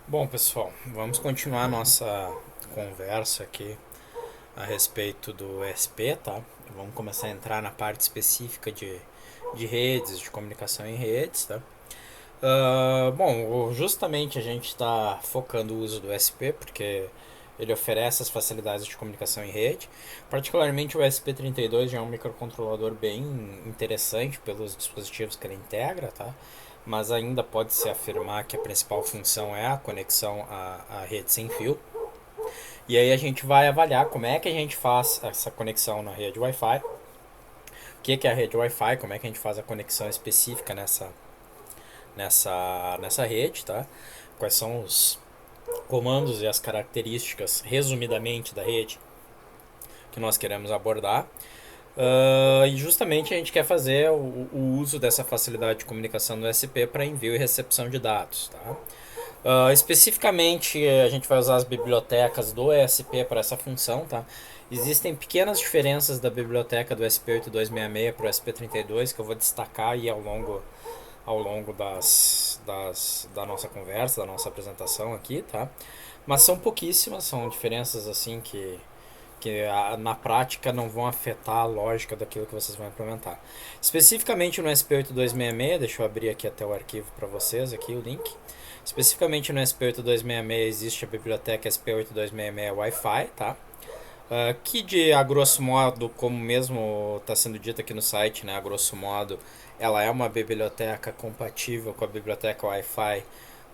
Bom, pessoal, vamos continuar nossa conversa aqui a respeito do ESP, tá? Vamos começar a entrar na parte específica de redes, de comunicação em redes, tá? Bom, justamente a gente está focando o uso do ESP porque ele oferece as facilidades de comunicação em rede. Particularmente o ESP32 já é um microcontrolador bem interessante pelos dispositivos que ele integra, tá? Mas ainda pode-se afirmar que a principal função é a conexão à rede sem fio. E aí a gente vai avaliar como é que a gente faz essa conexão na rede Wi-Fi, o que é a rede Wi-Fi, como é que a gente faz a conexão específica nessa rede, tá? Quais são os comandos e as características, resumidamente, da rede que nós queremos abordar. E justamente a gente quer fazer o uso dessa facilidade de comunicação do SP para envio e recepção de dados. Tá? Especificamente, a gente vai usar as bibliotecas do ESP para essa função. Tá? Existem pequenas diferenças da biblioteca do SP8266 para o SP32 que eu vou destacar aí ao longo da nossa conversa, da nossa apresentação aqui, tá? Mas são pouquíssimas, são diferenças assim que na prática não vão afetar a lógica daquilo que vocês vão implementar. Especificamente no SP8266, deixa eu abrir aqui até o arquivo para vocês, aqui o link. Especificamente no SP8266 existe a biblioteca SP8266 Wi-Fi, tá? Que a grosso modo, como mesmo está sendo dito aqui no site, né, a grosso modo, ela é uma biblioteca compatível com a biblioteca Wi-Fi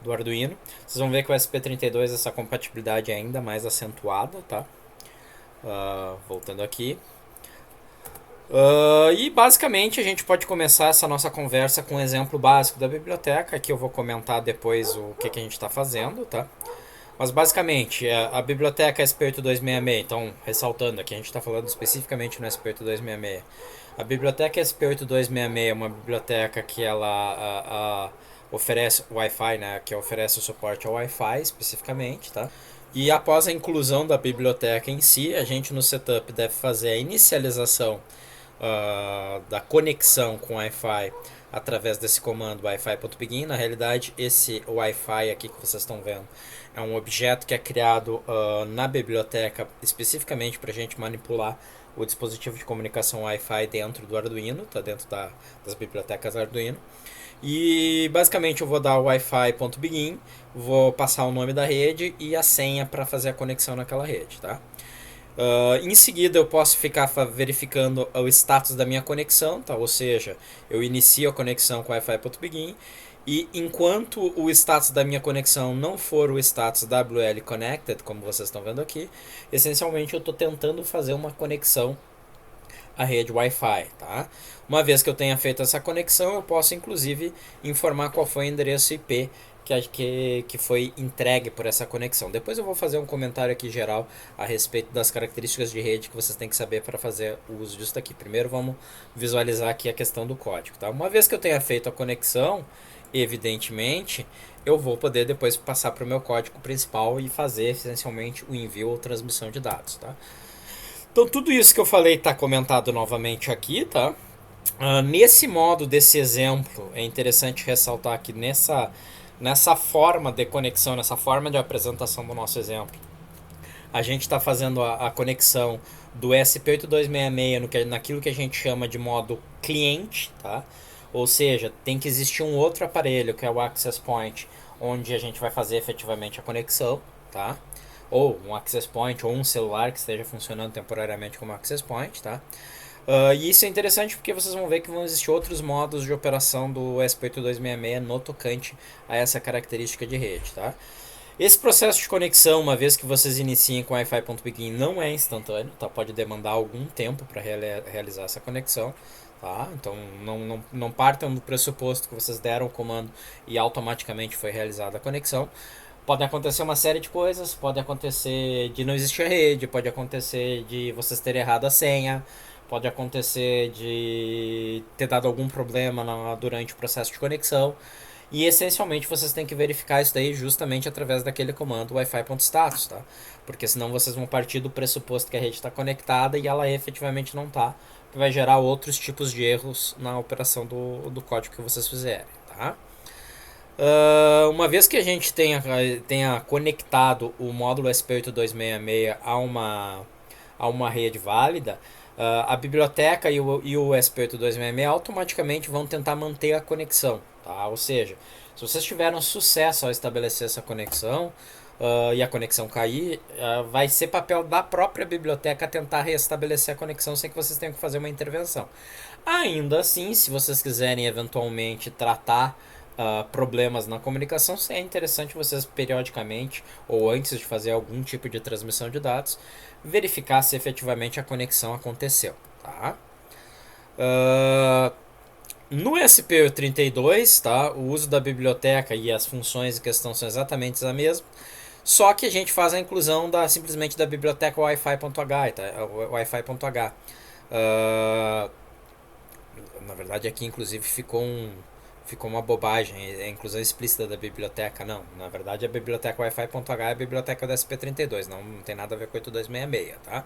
do Arduino. Vocês vão ver que o SP32 essa compatibilidade é ainda mais acentuada, tá? Voltando aqui. E basicamente a gente pode começar essa nossa conversa com um exemplo básico da biblioteca, que eu vou comentar depois o que a gente está fazendo, tá? Mas basicamente, a biblioteca SP8266, então ressaltando aqui, a gente está falando especificamente no SP8266. A biblioteca SP8266 é uma biblioteca que ela oferece Wi-Fi, né, que oferece o suporte ao Wi-Fi especificamente, tá? E após a inclusão da biblioteca em si, a gente no setup deve fazer a inicialização da conexão com Wi-Fi através desse comando wi-fi.begin. Na realidade, esse Wi-Fi aqui que vocês estão vendo é um objeto que é criado na biblioteca especificamente para a gente manipular o dispositivo de comunicação Wi-Fi dentro do Arduino, tá dentro das bibliotecas Arduino. E basicamente eu vou dar o wi-fi.begin, vou passar o nome da rede e a senha para fazer a conexão naquela rede, tá? Em seguida eu posso ficar verificando o status da minha conexão, tá? Ou seja, eu inicio a conexão com wi-fi.begin e enquanto o status da minha conexão não for o status WL Connected, como vocês estão vendo aqui, essencialmente eu estou tentando fazer uma conexão à rede Wi-Fi, tá? Uma vez que eu tenha feito essa conexão, eu posso inclusive informar qual foi o endereço IP que foi entregue por essa conexão. Depois eu vou fazer um comentário aqui geral a respeito das características de rede que vocês têm que saber para fazer o uso disso aqui. Primeiro vamos visualizar aqui a questão do código. Tá? Uma vez que eu tenha feito a conexão, evidentemente, eu vou poder depois passar para o meu código principal e fazer essencialmente o envio ou transmissão de dados. Tá? Então tudo isso que eu falei está comentado novamente aqui, tá? Nesse modo desse exemplo, é interessante ressaltar que nessa forma de conexão, nessa forma de apresentação do nosso exemplo, a gente está fazendo a conexão do SP8266 naquilo que a gente chama de modo cliente, tá? Ou seja, tem que existir um outro aparelho, que é o Access Point, onde a gente vai fazer efetivamente a conexão, tá? Ou um Access Point, ou um celular que esteja funcionando temporariamente como Access Point, tá? E isso é interessante porque vocês vão ver que vão existir outros modos de operação do SP8266 no tocante a essa característica de rede, tá? Esse processo de conexão, uma vez que vocês iniciem com Wi-Fi.begin, não é instantâneo, tá? Pode demandar algum tempo para realizar essa conexão, tá? Então não partam do pressuposto que vocês deram o comando e automaticamente foi realizada a conexão. Pode acontecer uma série de coisas, pode acontecer de não existir a rede, pode acontecer de vocês terem errado a senha, pode acontecer de ter dado algum problema durante o processo de conexão. E essencialmente vocês têm que verificar isso daí justamente através daquele comando wi-fi.status, tá? Porque senão vocês vão partir do pressuposto que a rede está conectada e ela efetivamente não está, que vai gerar outros tipos de erros na operação do código que vocês fizerem, tá? Uma vez que a gente tenha conectado o módulo SP8266 a uma rede válida, a biblioteca e o SP8266 automaticamente vão tentar manter a conexão. Tá? Ou seja, se vocês tiveram sucesso ao estabelecer essa conexão e a conexão cair, vai ser papel da própria biblioteca tentar restabelecer a conexão sem que vocês tenham que fazer uma intervenção. Ainda assim, se vocês quiserem eventualmente tratar problemas na comunicação, é interessante vocês periodicamente ou antes de fazer algum tipo de transmissão de dados, verificar se efetivamente a conexão aconteceu. Tá? No SP32, tá, o uso da biblioteca e as funções em questão são exatamente as mesmas, só que a gente faz a inclusão simplesmente da biblioteca Wi-Fi.h. Tá? Wi-Fi.h. Na verdade, aqui inclusive ficou uma bobagem, é a inclusão explícita da biblioteca. Não, na verdade a biblioteca Wi-Fi.h é a biblioteca do SP32, não tem nada a ver com 8266, tá?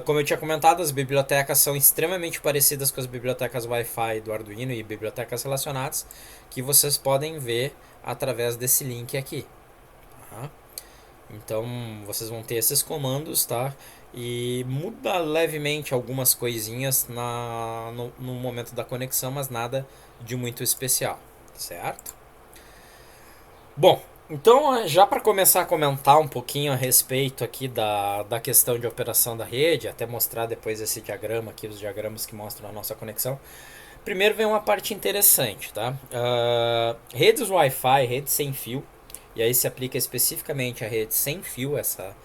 Como eu tinha comentado, as bibliotecas são extremamente parecidas com as bibliotecas Wi-Fi do Arduino e bibliotecas relacionadas, que vocês podem ver através desse link aqui. Tá? Então vocês vão ter esses comandos, tá? E muda levemente algumas coisinhas no momento da conexão, mas nada de muito especial, certo? Bom, então já para começar a comentar um pouquinho a respeito aqui da questão de operação da rede, até mostrar depois esse diagrama aqui, os diagramas que mostram a nossa conexão, primeiro vem uma parte interessante, tá? Redes Wi-Fi, rede sem fio, e aí se aplica especificamente a rede sem fio, essa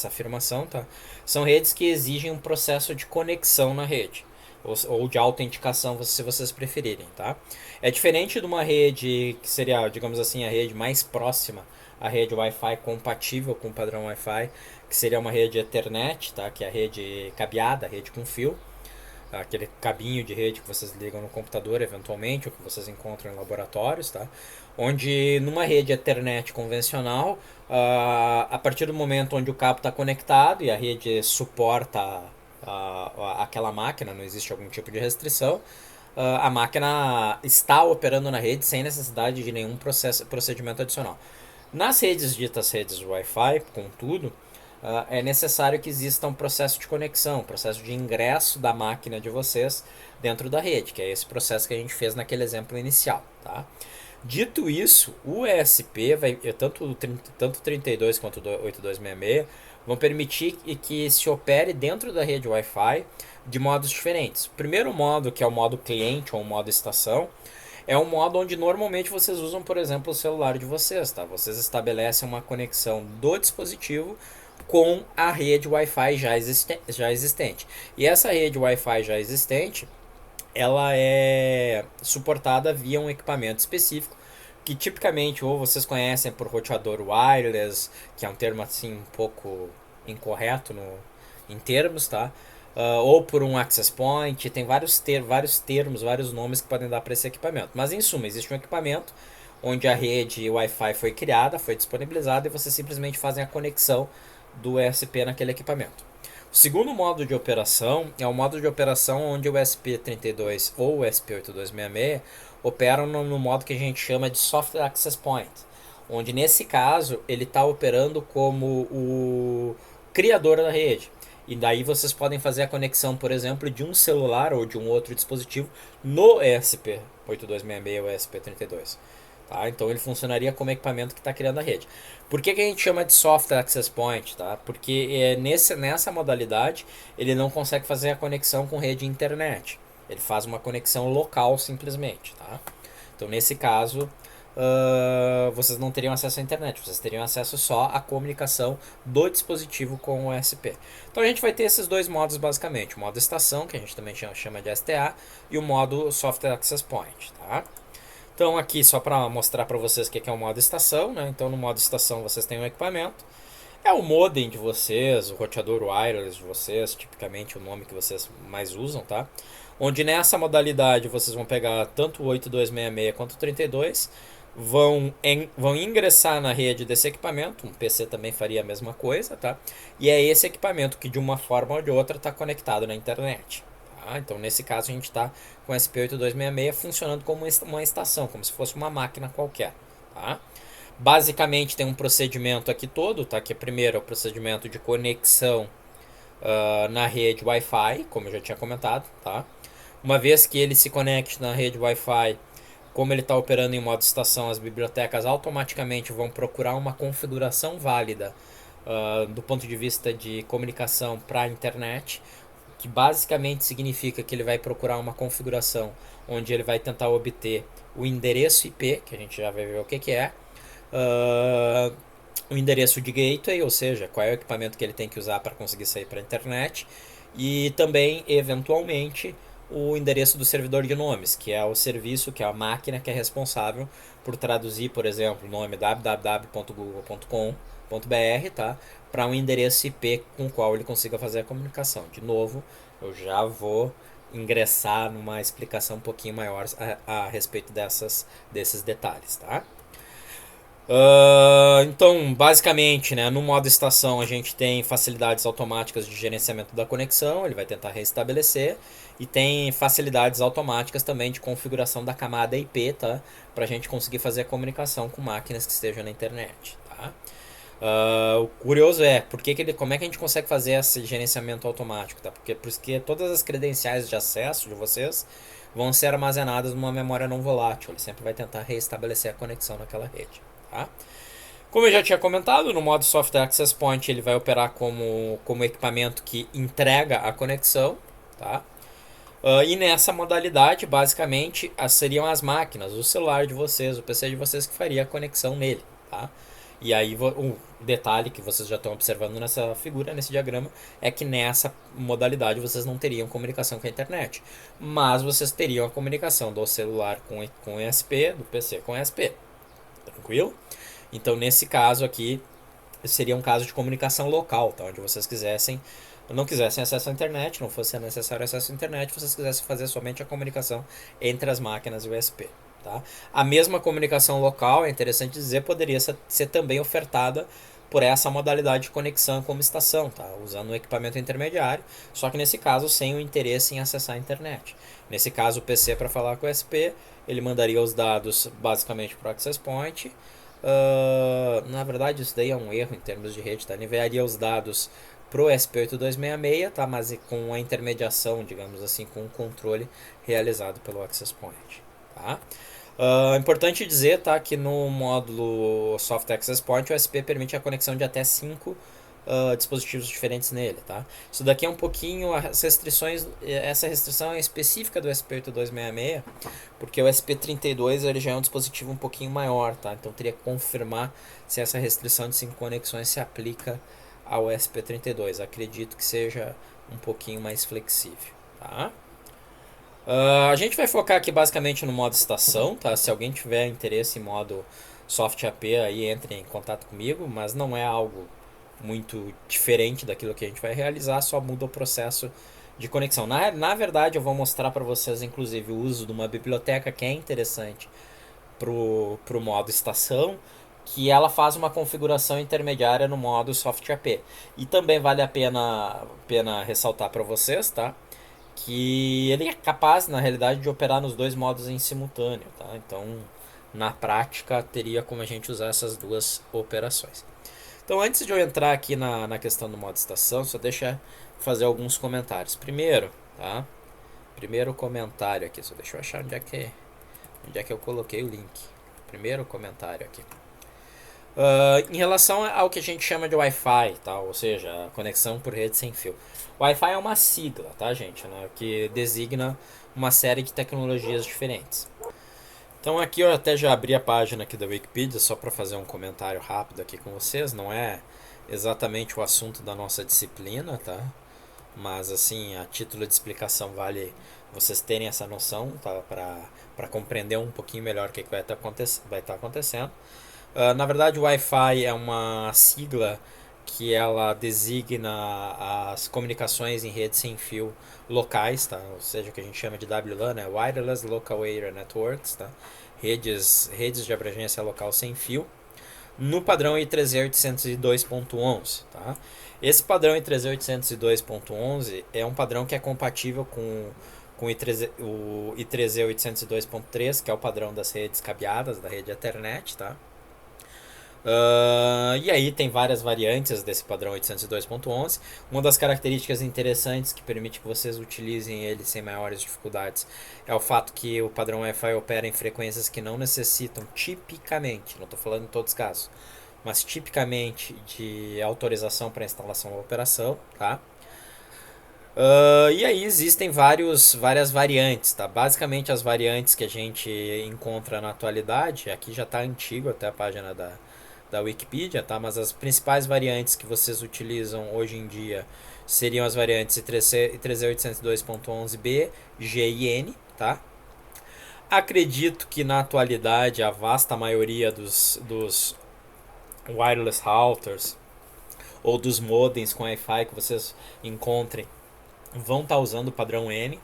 afirmação, tá? São redes que exigem um processo de conexão na rede, ou de autenticação, se vocês preferirem, tá? É diferente de uma rede que seria, digamos assim, a rede mais próxima à rede Wi-Fi compatível com o padrão Wi-Fi, que seria uma rede Ethernet, tá? Que é a rede cabeada, a rede com fio, aquele cabinho de rede que vocês ligam no computador eventualmente, ou que vocês encontram em laboratórios, tá? Onde numa rede Ethernet convencional, a partir do momento onde o cabo está conectado e a rede suporta aquela máquina, não existe algum tipo de restrição, a máquina está operando na rede sem necessidade de nenhum procedimento adicional. Nas redes ditas redes Wi-Fi, contudo, é necessário que exista um processo de conexão, um processo de ingresso da máquina de vocês dentro da rede, que é esse processo que a gente fez naquele exemplo inicial. Tá? Dito isso, o ESP, tanto o 32 quanto o 8266, vão permitir que se opere dentro da rede Wi-Fi de modos diferentes. O primeiro modo, que é o modo cliente ou o modo estação, é um modo onde normalmente vocês usam, por exemplo, o celular de vocês. Tá? Vocês estabelecem uma conexão do dispositivo com a rede Wi-Fi já existente. E essa rede Wi-Fi já existente, ela é suportada via um equipamento específico, que tipicamente ou vocês conhecem por roteador wireless, que é um termo assim um pouco incorreto em termos, tá? Ou por um access point, tem vários termos, vários nomes que podem dar para esse equipamento. Mas em suma, existe um equipamento onde a rede Wi-Fi foi criada, foi disponibilizada e vocês simplesmente fazem a conexão do ESP naquele equipamento. O segundo modo de operação é o modo de operação onde o ESP32 ou o ESP8266 operam no modo que a gente chama de Software Access Point, onde nesse caso ele está operando como o criador da rede. E daí vocês podem fazer a conexão, por exemplo, de um celular ou de um outro dispositivo no ESP8266 ou ESP32. Tá? Então ele funcionaria como equipamento que está criando a rede. Por que a gente chama de Software Access Point? Tá? Porque nessa modalidade ele não consegue fazer a conexão com rede internet. Ele faz uma conexão local simplesmente. Tá? Então nesse caso vocês não teriam acesso à internet, vocês teriam acesso só à comunicação do dispositivo com o ESP. Então a gente vai ter esses dois modos basicamente. O modo estação, que a gente também chama de STA, e o modo Software Access Point. Tá? Então aqui só para mostrar para vocês o que é o modo estação, né? Então no modo estação vocês têm um equipamento, é o modem de vocês, o roteador wireless de vocês, tipicamente o nome que vocês mais usam, tá? Onde nessa modalidade vocês vão pegar tanto o 8266 quanto o 32, vão ingressar na rede desse equipamento, um PC também faria a mesma coisa, tá? E é esse equipamento que de uma forma ou de outra está conectado na internet. Tá? Então, nesse caso, a gente está com o SP8266 funcionando como uma estação, como se fosse uma máquina qualquer. Tá? Basicamente, tem um procedimento aqui todo, tá? Que primeiro é o procedimento de conexão na rede Wi-Fi, como eu já tinha comentado. Tá? Uma vez que ele se conecte na rede Wi-Fi, como ele está operando em modo estação, as bibliotecas automaticamente vão procurar uma configuração válida do ponto de vista de comunicação para a internet, que basicamente significa que ele vai procurar uma configuração onde ele vai tentar obter o endereço IP, que a gente já vai ver o que é, o endereço de gateway, ou seja, qual é o equipamento que ele tem que usar para conseguir sair para a internet, e também, eventualmente, o endereço do servidor de nomes, que é o serviço, que é a máquina que é responsável por traduzir, por exemplo, o nome www.google.com.br, tá? Para um endereço IP com o qual ele consiga fazer a comunicação. De novo, eu já vou ingressar numa explicação um pouquinho maior a respeito desses detalhes, tá? Então, basicamente, né, no modo estação a gente tem facilidades automáticas de gerenciamento da conexão, ele vai tentar restabelecer, e tem facilidades automáticas também de configuração da camada IP, tá, para a gente conseguir fazer a comunicação com máquinas que estejam na internet. Tá? O curioso é como é que a gente consegue fazer esse gerenciamento automático, tá? Porque todas as credenciais de acesso de vocês vão ser armazenadas numa memória não volátil, ele sempre vai tentar restabelecer a conexão naquela rede. Tá? Como eu já tinha comentado, no modo Soft Access Point ele vai operar como equipamento que entrega a conexão. Tá? E nessa modalidade, basicamente, seriam as máquinas, o celular de vocês, o PC de vocês que faria a conexão nele. Tá? E aí o detalhe que vocês já estão observando nessa figura, nesse diagrama, é que nessa modalidade vocês não teriam comunicação com a internet. Mas vocês teriam a comunicação do celular com ESP, do PC com ESP. Tranquilo? Então, nesse caso aqui, seria um caso de comunicação local, tá? Onde vocês não quisessem acesso à internet, não fosse necessário acesso à internet, vocês quisessem fazer somente a comunicação entre as máquinas USB. Tá? A mesma comunicação local, é interessante dizer, poderia ser também ofertada por essa modalidade de conexão como estação, tá? Usando um equipamento intermediário, só que nesse caso sem o interesse em acessar a internet. Nesse caso, o PC para falar com o SP, ele mandaria os dados basicamente para o Access Point. Na verdade, isso daí é um erro em termos de rede, tá? Ele enviaria os dados pro SP8266, tá? Mas com a intermediação, digamos assim, com o controle realizado pelo Access Point. Tá? Importante dizer, tá, que no módulo Soft Access Point o SP permite a conexão de até 5 dispositivos diferentes nele. Tá? Isso daqui é um pouquinho as restrições. Essa restrição é específica do SP8266, porque o SP32 ele já é um dispositivo um pouquinho maior, tá? Então teria que confirmar se essa restrição de 5 conexões se aplica ao SP32. Acredito que seja um pouquinho mais flexível. Tá? A gente vai focar aqui basicamente no modo estação, tá? Se alguém tiver interesse em modo Soft AP, aí entre em contato comigo, mas não é algo muito diferente daquilo que a gente vai realizar, só muda o processo de conexão. Na verdade, eu vou mostrar para vocês, inclusive, o uso de uma biblioteca que é interessante pro modo estação, que ela faz uma configuração intermediária no modo Soft AP. E também vale a pena ressaltar para vocês, tá? Que ele é capaz, na realidade, de operar nos dois modos em simultâneo, tá? Então, na prática, teria como a gente usar essas duas operações. Então, antes de eu entrar aqui na questão do modo estação, só deixa eu fazer alguns comentários. Primeiro, tá? Primeiro comentário aqui, só deixa eu achar onde é que eu coloquei o link. Primeiro comentário aqui. Em relação ao que a gente chama de Wi-Fi, tá? Ou seja, a conexão por rede sem fio. Wi-Fi é uma sigla, tá, gente? Né? Que designa uma série de tecnologias diferentes. Então aqui eu até já abri a página aqui da Wikipedia só para fazer um comentário rápido aqui com vocês. Não é exatamente o assunto da nossa disciplina, tá? Mas assim, a título de explicação vale vocês terem essa noção, tá? Para compreender um pouquinho melhor o que vai estar acontecendo. Na verdade, o Wi-Fi é uma sigla que ela designa as comunicações em redes sem fio locais, tá? Ou seja, o que a gente chama de WLAN, né? Wireless Local Area Networks, tá? Redes de abrangência local sem fio. no padrão I3E802.11, tá? Esse padrão I3E802.11 é um padrão que é compatível com o I3E802.3, que é o padrão das redes cabeadas, da rede Ethernet, tá? E aí tem várias variantes desse padrão 802.11. Uma das características interessantes que permite que vocês utilizem ele sem maiores dificuldades é o fato que o padrão Wi-Fi opera em frequências que não necessitam tipicamente, não estou falando em todos os casos, mas tipicamente de autorização para instalação ou operação, tá? E aí existem várias variantes, tá? Basicamente as variantes que a gente encontra na atualidade, aqui já está antigo até a página da Wikipedia, tá? Mas as principais variantes que vocês utilizam hoje em dia seriam as variantes I3E802.11b, G e N, tá? Acredito que na atualidade a vasta maioria dos wireless routers ou dos modems com Wi-Fi que vocês encontrem vão estar usando o padrão N,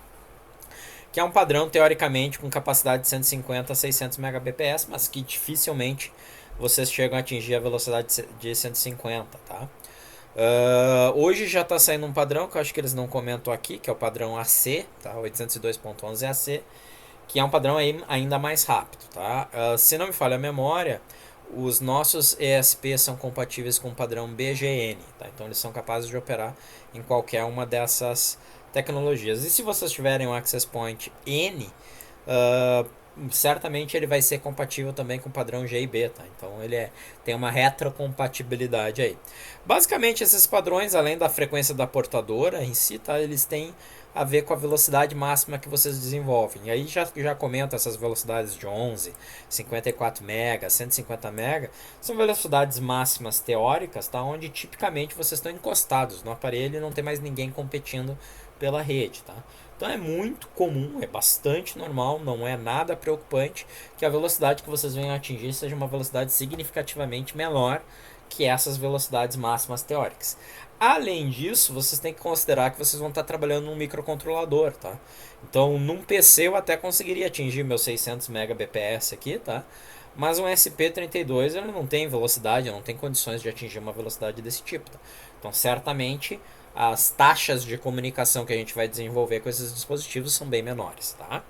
que é um padrão teoricamente com capacidade de 150 a 600 Mbps, mas que dificilmente vocês chegam a atingir a velocidade de 150, tá? Hoje já está saindo um padrão que eu acho que eles não comentam aqui, que é o padrão AC, tá? 802.11 AC, que é um padrão ainda mais rápido, tá? Se não me falha a memória, os nossos ESP são compatíveis com o padrão BGN, tá? Então eles são capazes de operar em qualquer uma dessas tecnologias. E se vocês tiverem um Access Point N, certamente ele vai ser compatível também com o padrão G e B, tá? Então ele tem uma retrocompatibilidade aí. Basicamente esses padrões, além da frequência da portadora em si, tá? Eles têm a ver com a velocidade máxima que vocês desenvolvem. E aí já comento essas velocidades de 11, 54 MB, 150 MB, são velocidades máximas teóricas, tá? Onde tipicamente vocês estão encostados no aparelho e não tem mais ninguém competindo pela rede, tá? Então é muito comum, é bastante normal, não é nada preocupante que a velocidade que vocês venham a atingir seja uma velocidade significativamente menor que essas velocidades máximas teóricas. Além disso, vocês têm que considerar que vocês vão estar trabalhando num microcontrolador, tá? Então, num PC eu até conseguiria atingir meus 600 Mbps aqui, tá? Mas um SP32 ele não tem velocidade, não tem condições de atingir uma velocidade desse tipo, tá? Então, certamente as taxas de comunicação que a gente vai desenvolver com esses dispositivos são bem menores, tá?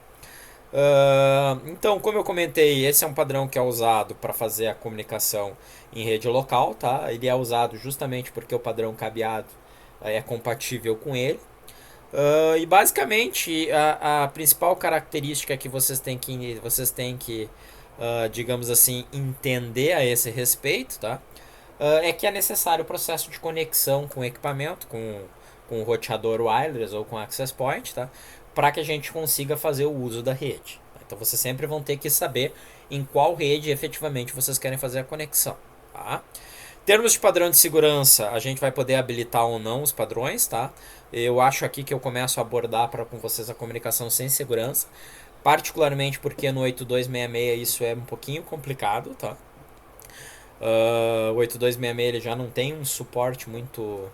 Então, como eu comentei, esse é um padrão que é usado para fazer a comunicação em rede local, tá? Ele é usado justamente porque o padrão cabeado é compatível com ele. E basicamente a principal característica que vocês têm que digamos assim, entender a esse respeito, tá? É que é necessário o processo de conexão com o equipamento, com o roteador wireless ou com access point, tá? Para que a gente consiga fazer o uso da rede. Então vocês sempre vão ter que saber em qual rede efetivamente vocês querem fazer a conexão. Tá? Em termos de padrão de segurança, a gente vai poder habilitar ou não os padrões. Tá? Eu acho aqui que eu começo a abordar com vocês a comunicação sem segurança, particularmente porque no 8266 isso é um pouquinho complicado. Tá? O 8266 ele já não tem um suporte muito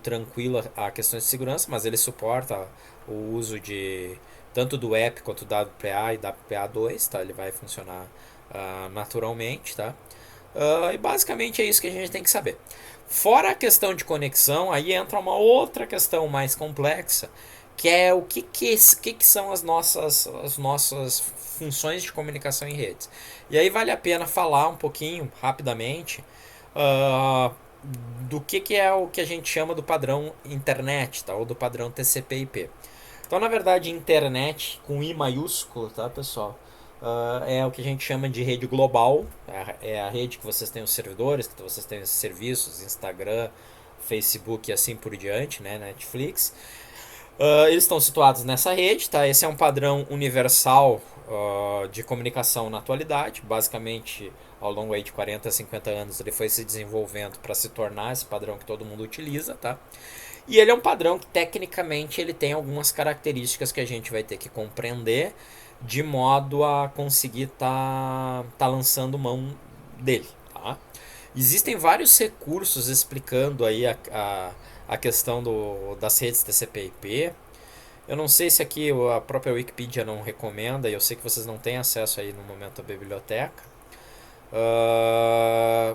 tranquilo a questões de segurança, mas ele suporta o uso de tanto do app quanto da WPA e da WPA2, tá? Ele vai funcionar naturalmente, tá? E basicamente é isso que a gente tem que saber. Fora a questão de conexão, aí entra uma outra questão mais complexa, que é o que são as nossas funções de comunicação em redes. E aí vale a pena falar um pouquinho, rapidamente, do que é o que a gente chama do padrão internet, tá? Ou do padrão TCP/IP. Então, na verdade, internet com I maiúsculo, tá, pessoal? É o que a gente chama de rede global. É a rede que vocês têm os servidores, que vocês têm os serviços, Instagram, Facebook e assim por diante, né? Netflix. Eles estão situados nessa rede, tá? Esse é um padrão universal de comunicação na atualidade. Basicamente, ao longo aí de 40 a 50 anos, ele foi se desenvolvendo para se tornar esse padrão que todo mundo utiliza, tá? E ele é um padrão que, tecnicamente, ele tem algumas características que a gente vai ter que compreender de modo a conseguir tá lançando mão dele, tá? Existem vários recursos explicando aí a questão das redes TCP/IP. Eu não sei se aqui a própria Wikipedia não recomenda, e eu sei que vocês não têm acesso aí no momento à biblioteca.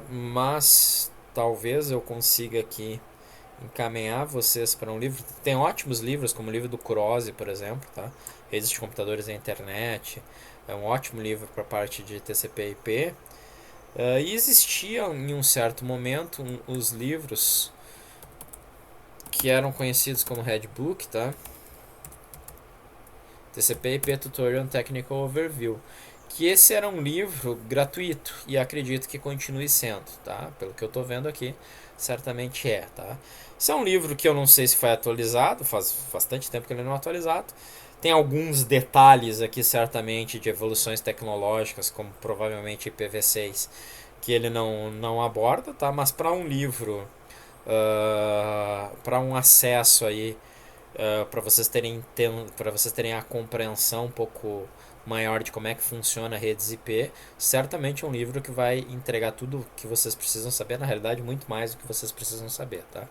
Mas talvez eu consiga aqui encaminhar vocês para um livro. Tem ótimos livros, como o livro do Kurose, por exemplo, tá? Redes de computadores e internet. É um ótimo livro para a parte de TCP/IP. E existiam em um certo momento os livros que eram conhecidos como Redbook, tá? TCP/IP Tutorial and Technical Overview, que esse era um livro gratuito e acredito que continue sendo, tá? Pelo que eu estou vendo aqui, certamente é, tá? Esse é um livro que eu não sei se foi atualizado, faz bastante tempo que ele não é atualizado. Tem alguns detalhes aqui, certamente, de evoluções tecnológicas, como provavelmente IPv6, que ele não aborda, tá? Mas para um livro, para um acesso aí, para vocês terem a compreensão um pouco maior de como é que funciona redes IP, certamente é um livro que vai entregar tudo que vocês precisam saber, na realidade muito mais do que vocês precisam saber, tá?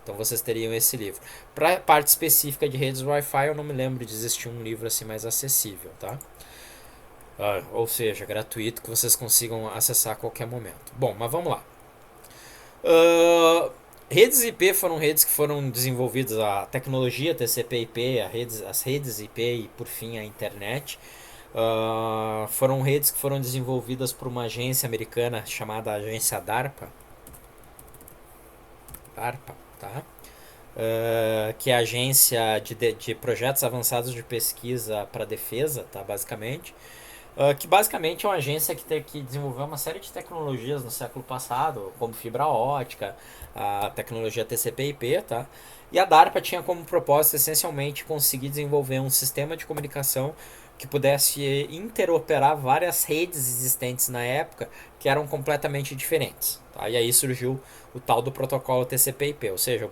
Então vocês teriam esse livro. Para a parte específica de redes Wi-Fi, eu não me lembro de existir um livro assim mais acessível, tá? Ou seja, gratuito, que vocês consigam acessar a qualquer momento. Bom, mas vamos lá. Redes IP foram redes que foram desenvolvidas, a tecnologia TCP/IP, as redes IP e por fim a internet. Foram redes que foram desenvolvidas por uma agência americana chamada agência DARPA. DARPA, tá? Que é a agência de projetos avançados de pesquisa para defesa, tá? Basicamente. Que basicamente é uma agência que desenvolveu uma série de tecnologias no século passado, como fibra ótica, a tecnologia TCP/IP, tá? E a DARPA tinha como propósito essencialmente conseguir desenvolver um sistema de comunicação que pudesse interoperar várias redes existentes na época que eram completamente diferentes, tá? E aí surgiu o tal do protocolo TCP/IP, ou seja,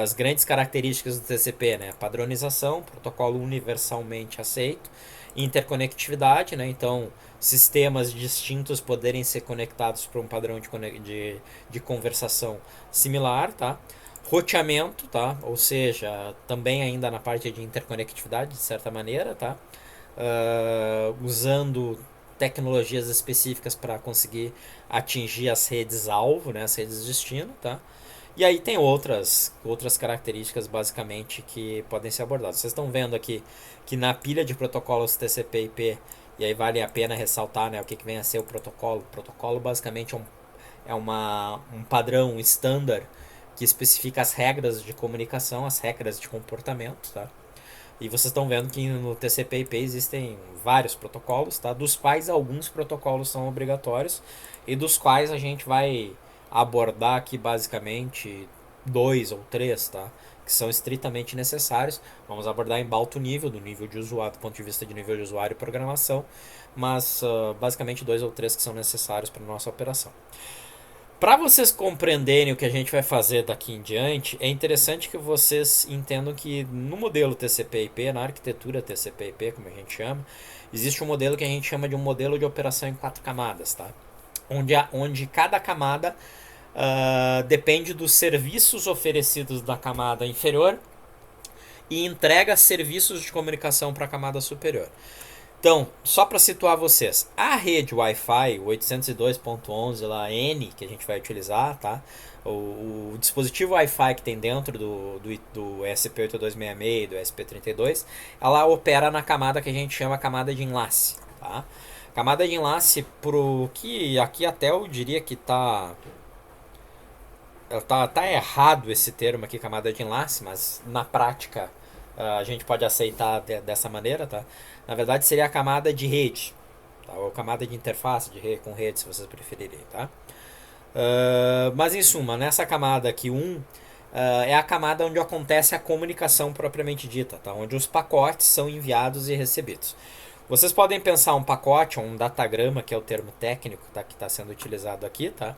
as grandes características do TCP, né? Padronização, protocolo universalmente aceito, interconectividade, né? Então sistemas distintos poderem ser conectados por um padrão de conversação similar, tá? Roteamento, tá? Ou seja, também ainda na parte de interconectividade, de certa maneira, tá? Usando tecnologias específicas para conseguir atingir as redes alvo, né? As redes destino, tá? E aí tem outras características basicamente que podem ser abordadas. Vocês estão vendo aqui que na pilha de protocolos TCP/IP, e aí vale a pena ressaltar, né, o que vem a ser o protocolo. O protocolo basicamente um padrão estándar que especifica as regras de comunicação, as regras de comportamento, tá? E vocês estão vendo que no TCP/IP existem vários protocolos, tá? Dos quais alguns protocolos são obrigatórios e dos quais a gente vai abordar aqui basicamente 2 ou 3, tá? Que são estritamente necessários. Vamos abordar em alto nível, do nível de usuário, do ponto de vista de nível de usuário e programação, mas basicamente 2 ou 3 que são necessários para a nossa operação. Para vocês compreenderem o que a gente vai fazer daqui em diante, é interessante que vocês entendam que no modelo TCP/IP, na arquitetura TCP/IP, como a gente chama, existe um modelo que a gente chama de um modelo de operação em 4 camadas, tá? Onde cada camada depende dos serviços oferecidos da camada inferior e entrega serviços de comunicação para a camada superior. Então, só para situar vocês, a rede Wi-Fi 802.11 lá, N, que a gente vai utilizar, tá? O dispositivo Wi-Fi que tem dentro do ESP8266 e do ESP32, ela opera na camada que a gente chama camada de enlace, tá? Camada de enlace, pro que aqui até eu diria que tá errado esse termo aqui, camada de enlace, mas na prática a gente pode aceitar dessa maneira, tá? Na verdade seria a camada de rede, tá? Ou camada de interface de rede, com rede, se vocês preferirem, tá? Mas em suma, nessa camada aqui 1 é a camada onde acontece a comunicação propriamente dita, tá? Onde os pacotes são enviados e recebidos. Vocês podem pensar um pacote, ou um datagrama, que é o termo técnico, tá? Que está sendo utilizado aqui, tá?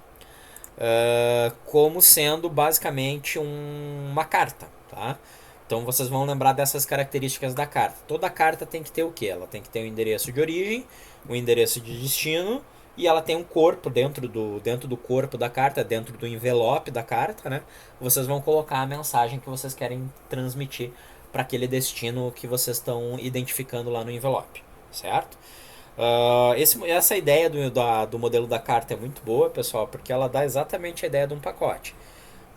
Como sendo basicamente uma carta, tá? Então vocês vão lembrar dessas características da carta. Toda carta tem que ter o que? Ela tem que ter o endereço de origem, o endereço de destino, e ela tem um corpo dentro do corpo da carta, dentro do envelope da carta, né? Vocês vão colocar a mensagem que vocês querem transmitir para aquele destino que vocês estão identificando lá no envelope, certo? Essa ideia do modelo da carta é muito boa, pessoal, porque ela dá exatamente a ideia de um pacote.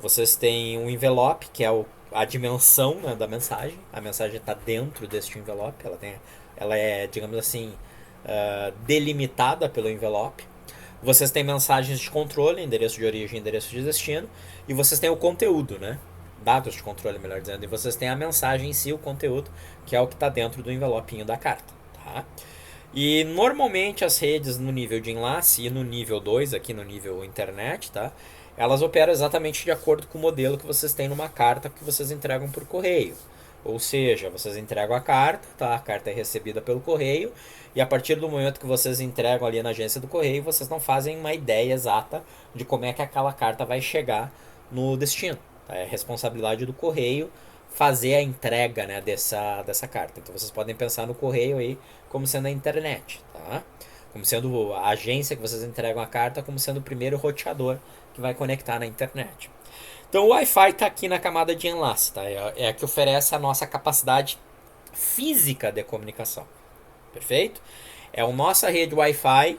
Vocês têm um envelope, que é a dimensão, né, da mensagem. A mensagem está dentro deste envelope. Ela é, digamos assim, delimitada pelo envelope. Vocês têm mensagens de controle, endereço de origem e endereço de destino. E vocês têm o conteúdo, né? Dados de controle, melhor dizendo. E vocês têm a mensagem em si, o conteúdo, que é o que está dentro do envelopinho da carta. Tá? E normalmente as redes no nível de enlace e no nível 2, aqui no nível internet, tá? Elas operam exatamente de acordo com o modelo que vocês têm numa carta que vocês entregam por correio. Ou seja, vocês entregam a carta, tá? A carta é recebida pelo correio e a partir do momento que vocês entregam ali na agência do correio, vocês não fazem uma ideia exata de como é que aquela carta vai chegar no destino. Tá? É responsabilidade do correio fazer a entrega, né, dessa carta. Então vocês podem pensar no correio aí como sendo a internet, tá? Como sendo a agência que vocês entregam a carta, como sendo o primeiro roteador que vai conectar na internet. Então o Wi-Fi está aqui na camada de enlace, tá? É a que oferece a nossa capacidade física de comunicação. Perfeito? É a nossa rede Wi-Fi,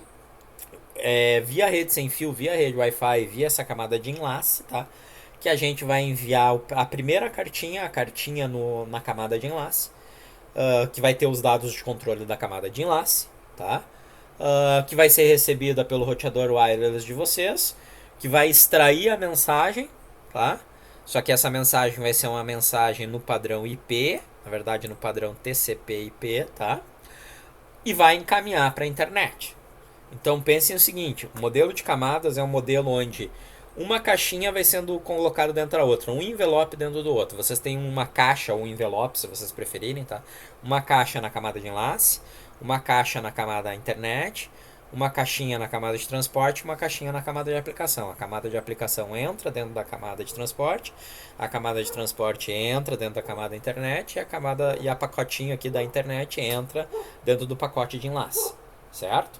via rede sem fio, via rede Wi-Fi, via essa camada de enlace, tá? Que a gente vai enviar a primeira cartinha, na camada de enlace, que vai ter os dados de controle da camada de enlace, tá? Que vai ser recebida pelo roteador wireless de vocês, que vai extrair a mensagem, tá? Só que essa mensagem vai ser uma mensagem no padrão IP, na verdade no padrão TCP/IP, tá? E vai encaminhar para a internet. Então pensem o seguinte, o modelo de camadas é um modelo onde uma caixinha vai sendo colocada dentro da outra, um envelope dentro do outro. Vocês têm uma caixa ou um envelope, se vocês preferirem, tá? Uma caixa na camada de enlace, uma caixa na camada internet, uma caixinha na camada de transporte, uma caixinha na camada de aplicação. A camada de aplicação entra dentro da camada de transporte, a camada de transporte entra dentro da camada internet e a pacotinho aqui da internet entra dentro do pacote de enlace, certo?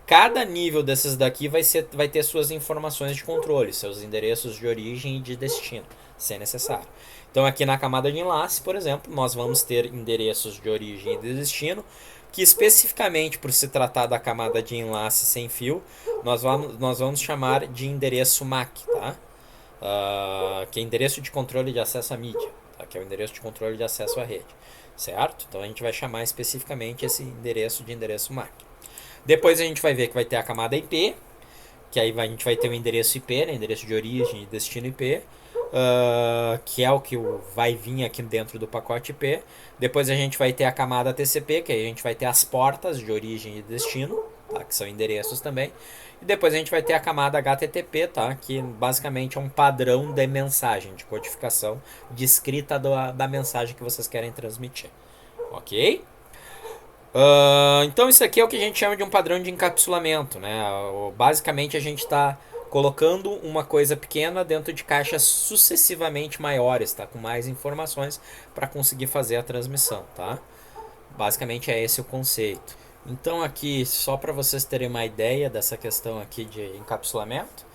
Cada nível desses daqui vai ter suas informações de controle, seus endereços de origem e de destino, se necessário. Então aqui na camada de enlace, por exemplo, nós vamos ter endereços de origem e de destino, que especificamente por se tratar da camada de enlace sem fio, nós vamos chamar de endereço MAC, tá? Que é endereço de controle de acesso à mídia, tá? Que é o endereço de controle de acesso à rede, certo? Então a gente vai chamar especificamente esse endereço de endereço MAC. Depois a gente vai ver que vai ter a camada IP, que aí a gente vai ter o endereço IP, né, endereço de origem e destino IP, que é o que vai vir aqui dentro do pacote IP. Depois a gente vai ter a camada TCP, que aí a gente vai ter as portas de origem e destino, tá, que são endereços também. E depois a gente vai ter a camada HTTP, tá, que basicamente é um padrão de mensagem, de codificação, de escrita da mensagem que vocês querem transmitir. Ok? Então isso aqui é o que a gente chama de um padrão de encapsulamento, né? Basicamente a gente está colocando uma coisa pequena dentro de caixas sucessivamente maiores, tá? Com mais informações para conseguir fazer a transmissão, tá? Basicamente é esse o conceito. Então aqui, só para vocês terem uma ideia dessa questão aqui de encapsulamento,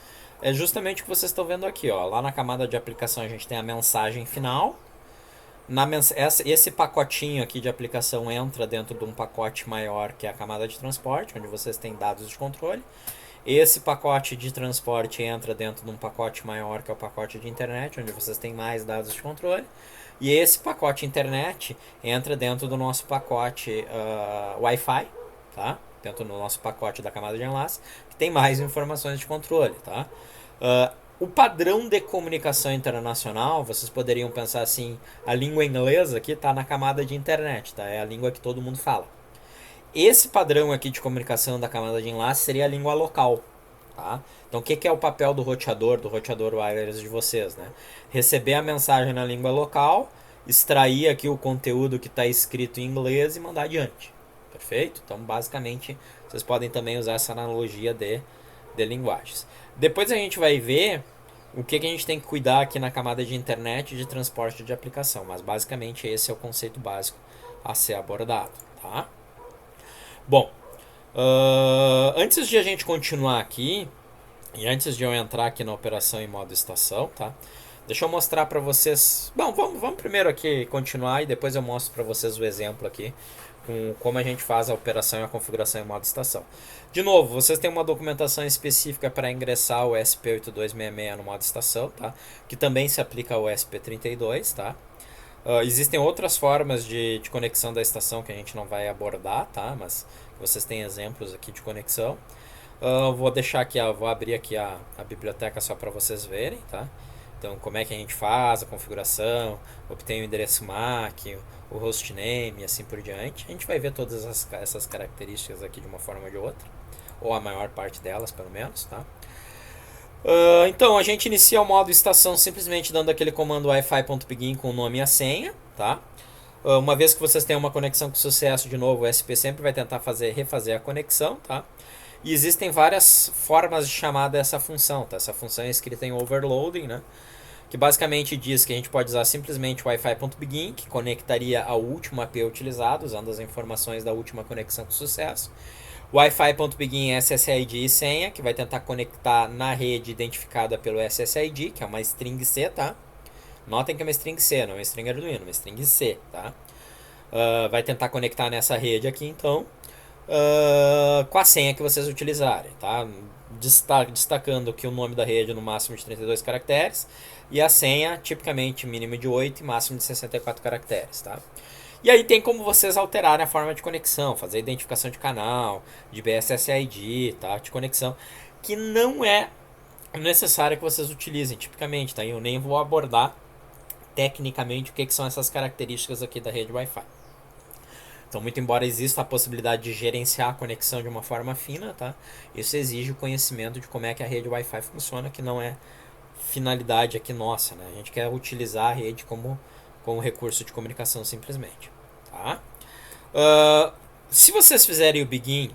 é justamente o que vocês estão vendo aqui, ó. Lá na camada de aplicação a gente tem a mensagem final. Esse pacotinho aqui de aplicação entra dentro de um pacote maior, que é a camada de transporte, onde vocês têm dados de controle. Esse pacote de transporte entra dentro de um pacote maior, que é o pacote de internet, onde vocês têm mais dados de controle. E esse pacote internet entra dentro do nosso pacote Wi-Fi, tá? Dentro do nosso pacote da camada de enlace, que tem mais informações de controle, tá? O padrão de comunicação internacional, vocês poderiam pensar assim, a língua inglesa aqui está na camada de internet, tá? É a língua que todo mundo fala. Esse padrão aqui de comunicação da camada de enlace seria a língua local, tá? Então o que é o papel do roteador wireless de vocês, né? Receber a mensagem na língua local, extrair aqui o conteúdo que está escrito em inglês e mandar adiante, perfeito? Então basicamente vocês podem também usar essa analogia de linguagens. Depois a gente vai ver o que a gente tem que cuidar aqui na camada de internet e de transporte de aplicação, mas basicamente esse é o conceito básico a ser abordado, tá? Bom, antes de a gente continuar aqui e antes de eu entrar aqui na operação em modo estação, tá? Deixa eu mostrar para vocês. Bom, vamos primeiro aqui continuar e depois eu mostro para vocês o exemplo aqui com como a gente faz a operação e a configuração em modo estação. De novo, vocês têm uma documentação específica para ingressar o SP8266 no modo estação, tá? Que também se aplica ao SP32, tá? Existem outras formas de conexão da estação que a gente não vai abordar, tá? Mas vocês têm exemplos aqui de conexão. Vou deixar aqui, vou abrir aqui a biblioteca só para vocês verem, tá? Então, como é que a gente faz a configuração, obtém o endereço MAC, o hostname e assim por diante. A gente vai ver todas essas características aqui de uma forma ou de outra, ou a maior parte delas, pelo menos, tá? Então, a gente inicia o modo estação simplesmente dando aquele comando wi-fi.begin com o nome e a senha, tá? Uma vez que vocês tenham uma conexão com sucesso, de novo, o SP sempre vai tentar refazer a conexão, tá? E existem várias formas de chamar dessa função, tá? Essa função é escrita em overloading, né? Que basicamente diz que a gente pode usar simplesmente o wi-fi.begin, que conectaria ao último AP utilizado, usando as informações da última conexão com sucesso. Wi-Fi.begin SSID e senha, que vai tentar conectar na rede identificada pelo SSID, que é uma string C, tá? Notem que é uma string C, não é uma string Arduino, é uma string C, tá? Vai tentar conectar nessa rede aqui, então, com a senha que vocês utilizarem, tá? Destacando que o nome da rede é no máximo de 32 caracteres e a senha, tipicamente, mínimo de 8 e máximo de 64 caracteres, tá? E aí tem como vocês alterarem a forma de conexão, fazer identificação de canal, de BSSID, tá? De conexão, que não é necessário que vocês utilizem tipicamente, tá? Eu nem vou abordar tecnicamente o que são essas características aqui da rede Wi-Fi. Então, muito embora exista a possibilidade de gerenciar a conexão de uma forma fina, tá? Isso exige o conhecimento de como é que a rede Wi-Fi funciona, que não é finalidade aqui nossa, né? A gente quer utilizar a rede como recurso de comunicação simplesmente, tá? Se vocês fizerem o begin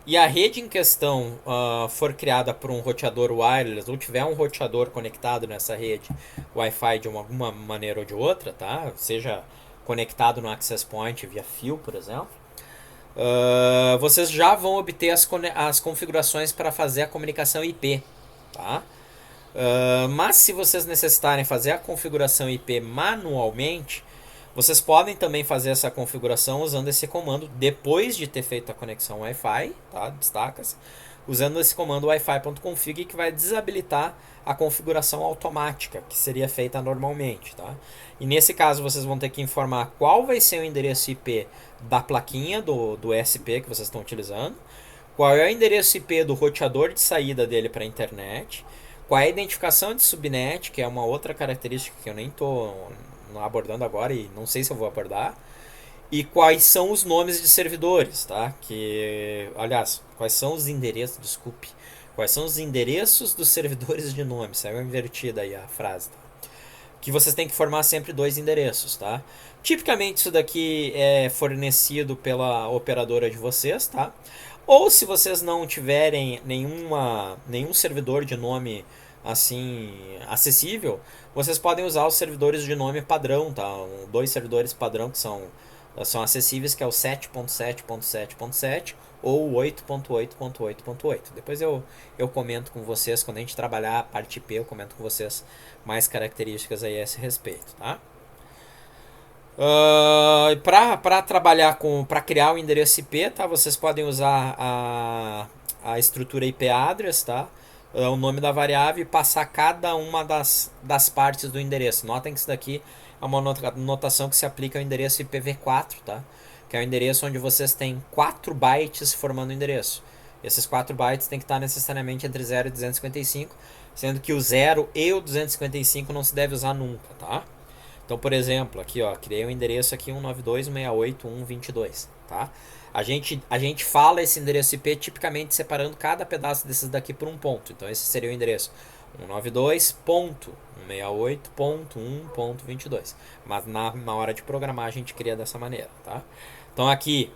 e a rede em questão for criada por um roteador wireless ou tiver um roteador conectado nessa rede Wi-Fi de alguma maneira ou de outra, tá? Seja conectado no access point via fio, por exemplo, vocês já vão obter as configurações para fazer a comunicação IP, tá? Mas se vocês necessitarem fazer a configuração IP manualmente, vocês podem também fazer essa configuração usando esse comando depois de ter feito a conexão Wi-Fi, tá? Destaca-se, usando esse comando wi-fi.config, que vai desabilitar a configuração automática que seria feita normalmente, tá? E nesse caso vocês vão ter que informar qual vai ser o endereço IP da plaquinha do SP que vocês estão utilizando, qual é o endereço IP do roteador de saída dele para a internet, qual é a identificação de subnet, que é uma outra característica que eu nem estou abordando agora e não sei se eu vou abordar, e quais são os nomes de servidores, tá? Aliás, quais são os endereços, desculpe, quais são os endereços dos servidores de nome, saiu invertida aí a frase, tá? Que vocês têm que formar sempre 2 endereços, tá? Tipicamente isso daqui é fornecido pela operadora de vocês, tá? Ou se vocês não tiverem nenhum servidor de nome assim acessível, vocês podem usar os servidores de nome padrão, tá? 2 servidores padrão que são acessíveis, que é o 7.7.7.7 ou o 8.8.8.8. Depois eu comento com vocês, quando a gente trabalhar a parte IP, eu comento com vocês mais características aí a esse respeito, tá? Para trabalhar para criar o endereço IP, tá? Vocês podem usar a estrutura IP address, tá? O nome da variável e passar cada uma das partes do endereço. Notem que isso daqui é uma notação que se aplica ao endereço IPv4, tá? Que é o endereço onde vocês têm 4 bytes formando o endereço. Esses 4 bytes tem que estar necessariamente entre 0 e 255, sendo que o 0 e o 255 não se deve usar nunca, tá? Então, por exemplo, aqui, ó, criei um endereço aqui 192.168.1.22, tá? A gente fala esse endereço IP tipicamente separando cada pedaço desses daqui por um ponto. Então, esse seria o endereço 192.168.1.22. Mas na hora de programar a gente cria dessa maneira, tá? Então, aqui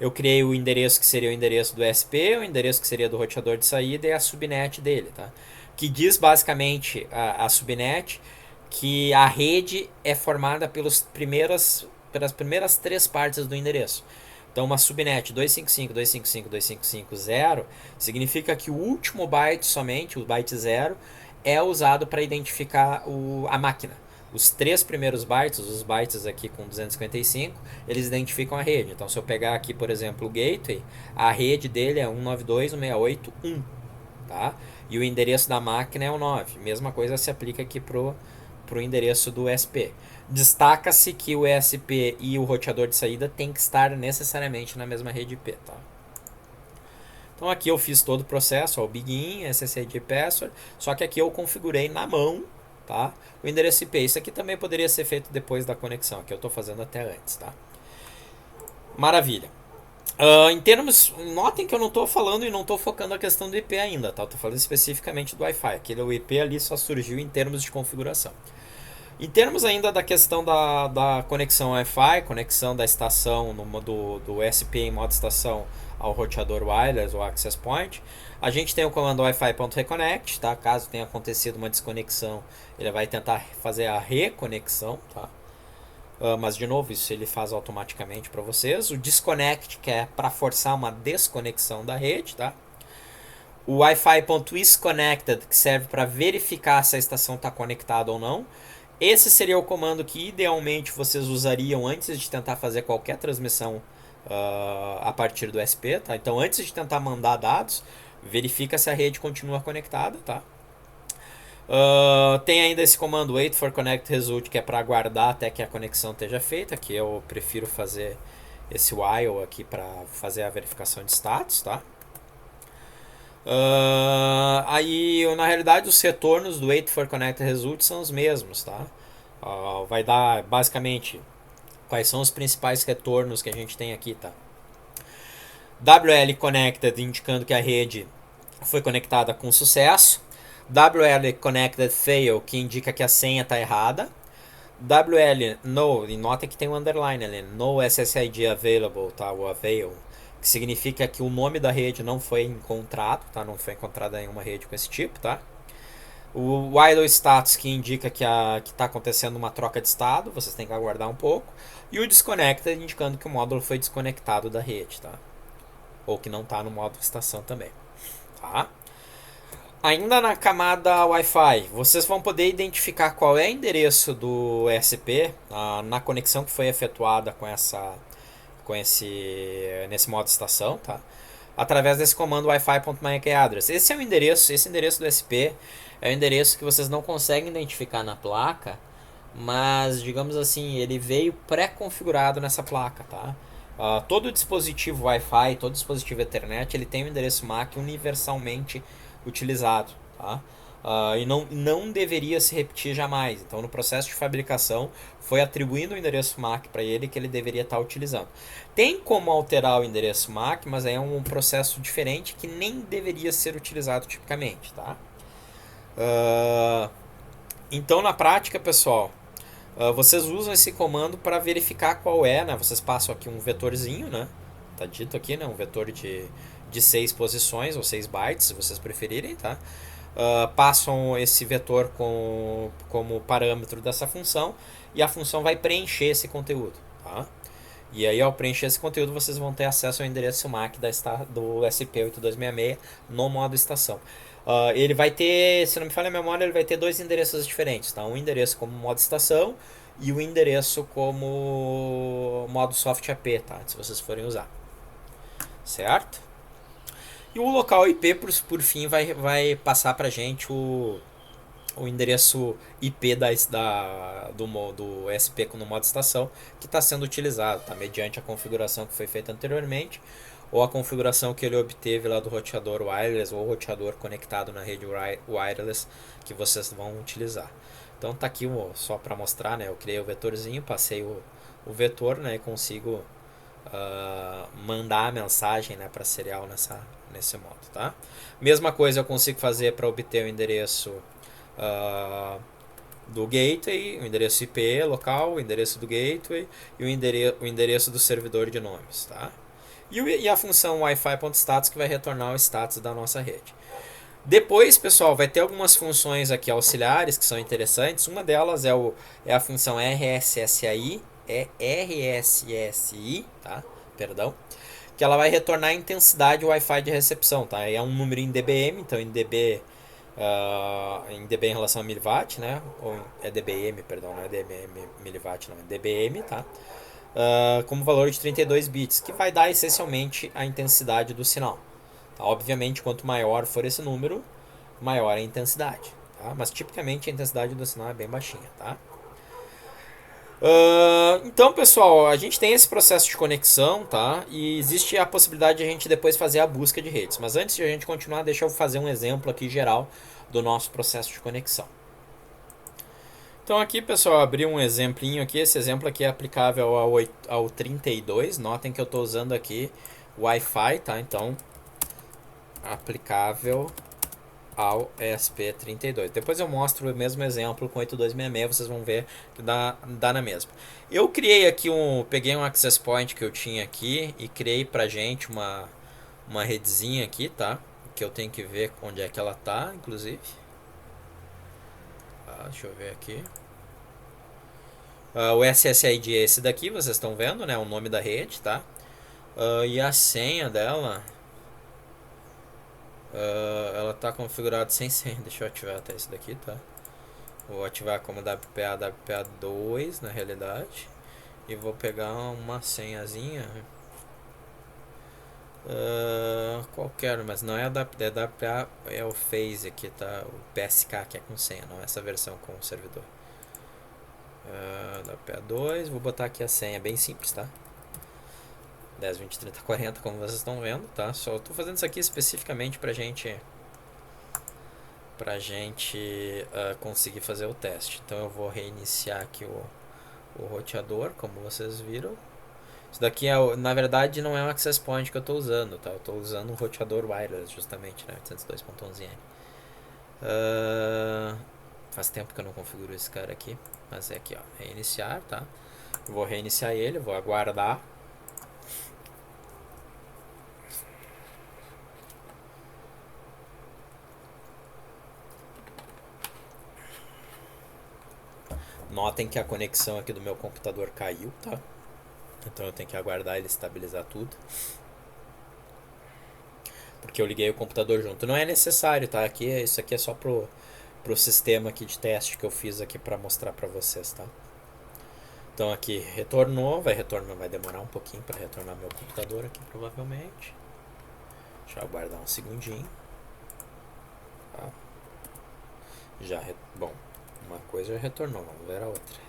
eu criei o endereço que seria o endereço do SP, o endereço que seria do roteador de saída e a subnet dele, tá? Que diz basicamente a subnet que a rede é formada pelas primeiras 3 partes do endereço. Então, uma subnet 255.255.255.0 significa que o último byte somente, o byte 0, é usado para identificar a máquina. os 3 primeiros bytes, os bytes aqui com 255, eles identificam a rede. Então, se eu pegar aqui, por exemplo, o gateway, a rede dele é 192.168.1, tá? E o endereço da máquina é o 9. Mesma coisa se aplica aqui pro endereço do ESP. Destaca-se que o ESP e o roteador de saída tem que estar necessariamente na mesma rede IP, tá? Então aqui eu fiz todo o processo, ó, o begin, SSID password, só que aqui eu configurei na mão, tá? O endereço IP. Isso aqui também poderia ser feito depois da conexão, que eu estou fazendo até antes, tá? Maravilha. Em termos, notem que eu não estou falando e não estou focando a questão do IP ainda, tá? Estou falando especificamente do Wi-Fi. Aquele o IP ali só surgiu em termos de configuração. Em termos ainda da questão da conexão Wi-Fi, conexão da estação do SP em modo estação ao roteador wireless ou access point, a gente tem o comando wi-fi.reconnect, tá? Caso tenha acontecido uma desconexão, ele vai tentar fazer a reconexão, tá? Mas de novo, isso ele faz automaticamente para vocês. O disconnect, que é para forçar uma desconexão da rede, tá? O wi-fi.isConnected, que serve para verificar se a estação está conectada ou não. Esse seria o comando que idealmente vocês usariam antes de tentar fazer qualquer transmissão a partir do SP, tá? Então, antes de tentar mandar dados, verifica se a rede continua conectada, tá? Tem ainda esse comando wait for connect result, que é para aguardar até que a conexão esteja feita, que eu prefiro fazer esse while aqui para fazer a verificação de status, tá? Aí, na realidade, os retornos do wait for connect result são os mesmos, tá? Vai dar basicamente quais são os principais retornos que a gente tem aqui, tá? WL connected, indicando que a rede foi conectada com sucesso. WL connected fail, que indica que a senha está errada. WL no, e nota que tem um underline ali, no SSID available, tá? O avail, que significa que o nome da rede não foi encontrado, tá? Não foi encontrada nenhuma rede com esse tipo, tá? O while status, que indica que está acontecendo uma troca de estado, vocês têm que aguardar um pouco. E o disconnected, indicando que o módulo foi desconectado da rede, tá? Ou que não está no modo estação também, tá? Ainda na camada Wi-Fi, vocês vão poder identificar qual é o endereço do ESP na conexão que foi efetuada nesse modo estação, tá? Através desse comando wi-fi.mac-address. Esse endereço do SP é o endereço que vocês não conseguem identificar na placa, mas, digamos assim, ele veio pré-configurado nessa placa, tá? Todo dispositivo Wi-Fi, todo dispositivo Ethernet, ele tem um endereço MAC universalmente utilizado, tá? E não deveria se repetir jamais. Então, no processo de fabricação, foi atribuindo o endereço MAC para ele que ele deveria estar utilizando. Tem como alterar o endereço MAC, mas é um processo diferente que nem deveria ser utilizado tipicamente, tá? Então, na prática, pessoal, vocês usam esse comando para verificar qual é, né? Vocês passam aqui um vetorzinho, né? Tá dito aqui, né? Um vetor de 6 posições ou 6 bytes, se vocês preferirem, tá? Passam esse vetor como parâmetro dessa função e a função vai preencher esse conteúdo, tá? E aí, ao preencher esse conteúdo, vocês vão ter acesso ao endereço MAC do SP8266 no modo estação. Ele vai ter, se não me falha a memória, ele vai ter 2 endereços diferentes, tá? Um endereço como modo estação e o endereço como modo soft AP, tá? Se vocês forem usar, certo? E o local IP, por fim, vai passar para a gente o endereço IP do SP no modo estação que está sendo utilizado, tá? Mediante a configuração que foi feita anteriormente ou a configuração que ele obteve lá do roteador wireless ou roteador conectado na rede wireless que vocês vão utilizar. Então tá aqui só para mostrar, né? Eu criei o vetorzinho, passei o vetor, né? E consigo mandar a mensagem, né, para serial nesse modo, tá? Mesma coisa eu consigo fazer para obter o endereço do gateway, o endereço IP local, o endereço do gateway e o endereço do servidor de nomes, tá? E a função wi-fi.status, que vai retornar o status da nossa rede. Depois, pessoal, vai ter algumas funções aqui auxiliares que são interessantes. Uma delas é a função RSSI, tá? Perdão. Que ela vai retornar a intensidade Wi-Fi de recepção, tá? É um número em dBm, então em dB em dB em relação a miliwatt, né? Ou é dBm, perdão, não é dBm miliwatt, não, é dBm, tá? Como valor de 32 bits, que vai dar essencialmente a intensidade do sinal. Tá? Obviamente, quanto maior for esse número, maior a intensidade. Tá? Mas tipicamente a intensidade do sinal é bem baixinha. Tá? Então, pessoal, a gente tem esse processo de conexão, tá? E existe a possibilidade de a gente depois fazer a busca de redes. Mas antes de a gente continuar, deixa eu fazer um exemplo aqui geral do nosso processo de conexão. Então aqui, pessoal, eu abri um exemplinho aqui. Esse exemplo aqui é aplicável ao 32. Notem que eu estou usando aqui Wi-Fi, tá? Então, aplicável ao ESP32. Depois eu mostro o mesmo exemplo com 8266, vocês vão ver que dá na mesma. Eu criei aqui peguei um access point que eu tinha aqui e criei pra gente uma redezinha aqui, tá? Que eu tenho que ver onde é que ela tá, inclusive. Deixa eu ver aqui. O SSID é esse daqui, vocês estão vendo, né? O nome da rede, tá? E a senha dela... ela tá configurada sem senha. Deixa eu ativar até esse daqui, tá? Vou ativar como WPA2 na realidade. E vou pegar uma senhazinha qualquer, mas não é a WPA, é o Phase aqui, tá? O PSK que é com senha, não é essa versão com o servidor. WPA2, vou botar aqui a senha, bem simples, tá? 10, 20, 30, 40, como vocês estão vendo, tá? Só estou fazendo isso aqui especificamente pra gente conseguir fazer o teste. Então eu vou reiniciar aqui o roteador, como vocês viram. Isso daqui na verdade não é um access point que eu estou usando, tá? Eu estou usando um roteador wireless justamente, né? 802.11n. Faz tempo que eu não configuro esse cara aqui, mas é aqui, ó, reiniciar, tá? Eu vou reiniciar ele, vou aguardar. Notem que a conexão aqui do meu computador caiu, tá? Então eu tenho que aguardar ele estabilizar tudo. Porque eu liguei o computador junto. Não é necessário, tá? Isso aqui é só pro sistema aqui de teste que eu fiz aqui para mostrar para vocês, tá? Então aqui retornou, vai demorar um pouquinho para retornar meu computador aqui provavelmente. Deixa eu aguardar um segundinho. Tá? Bom, uma coisa já retornou, vamos ver a outra.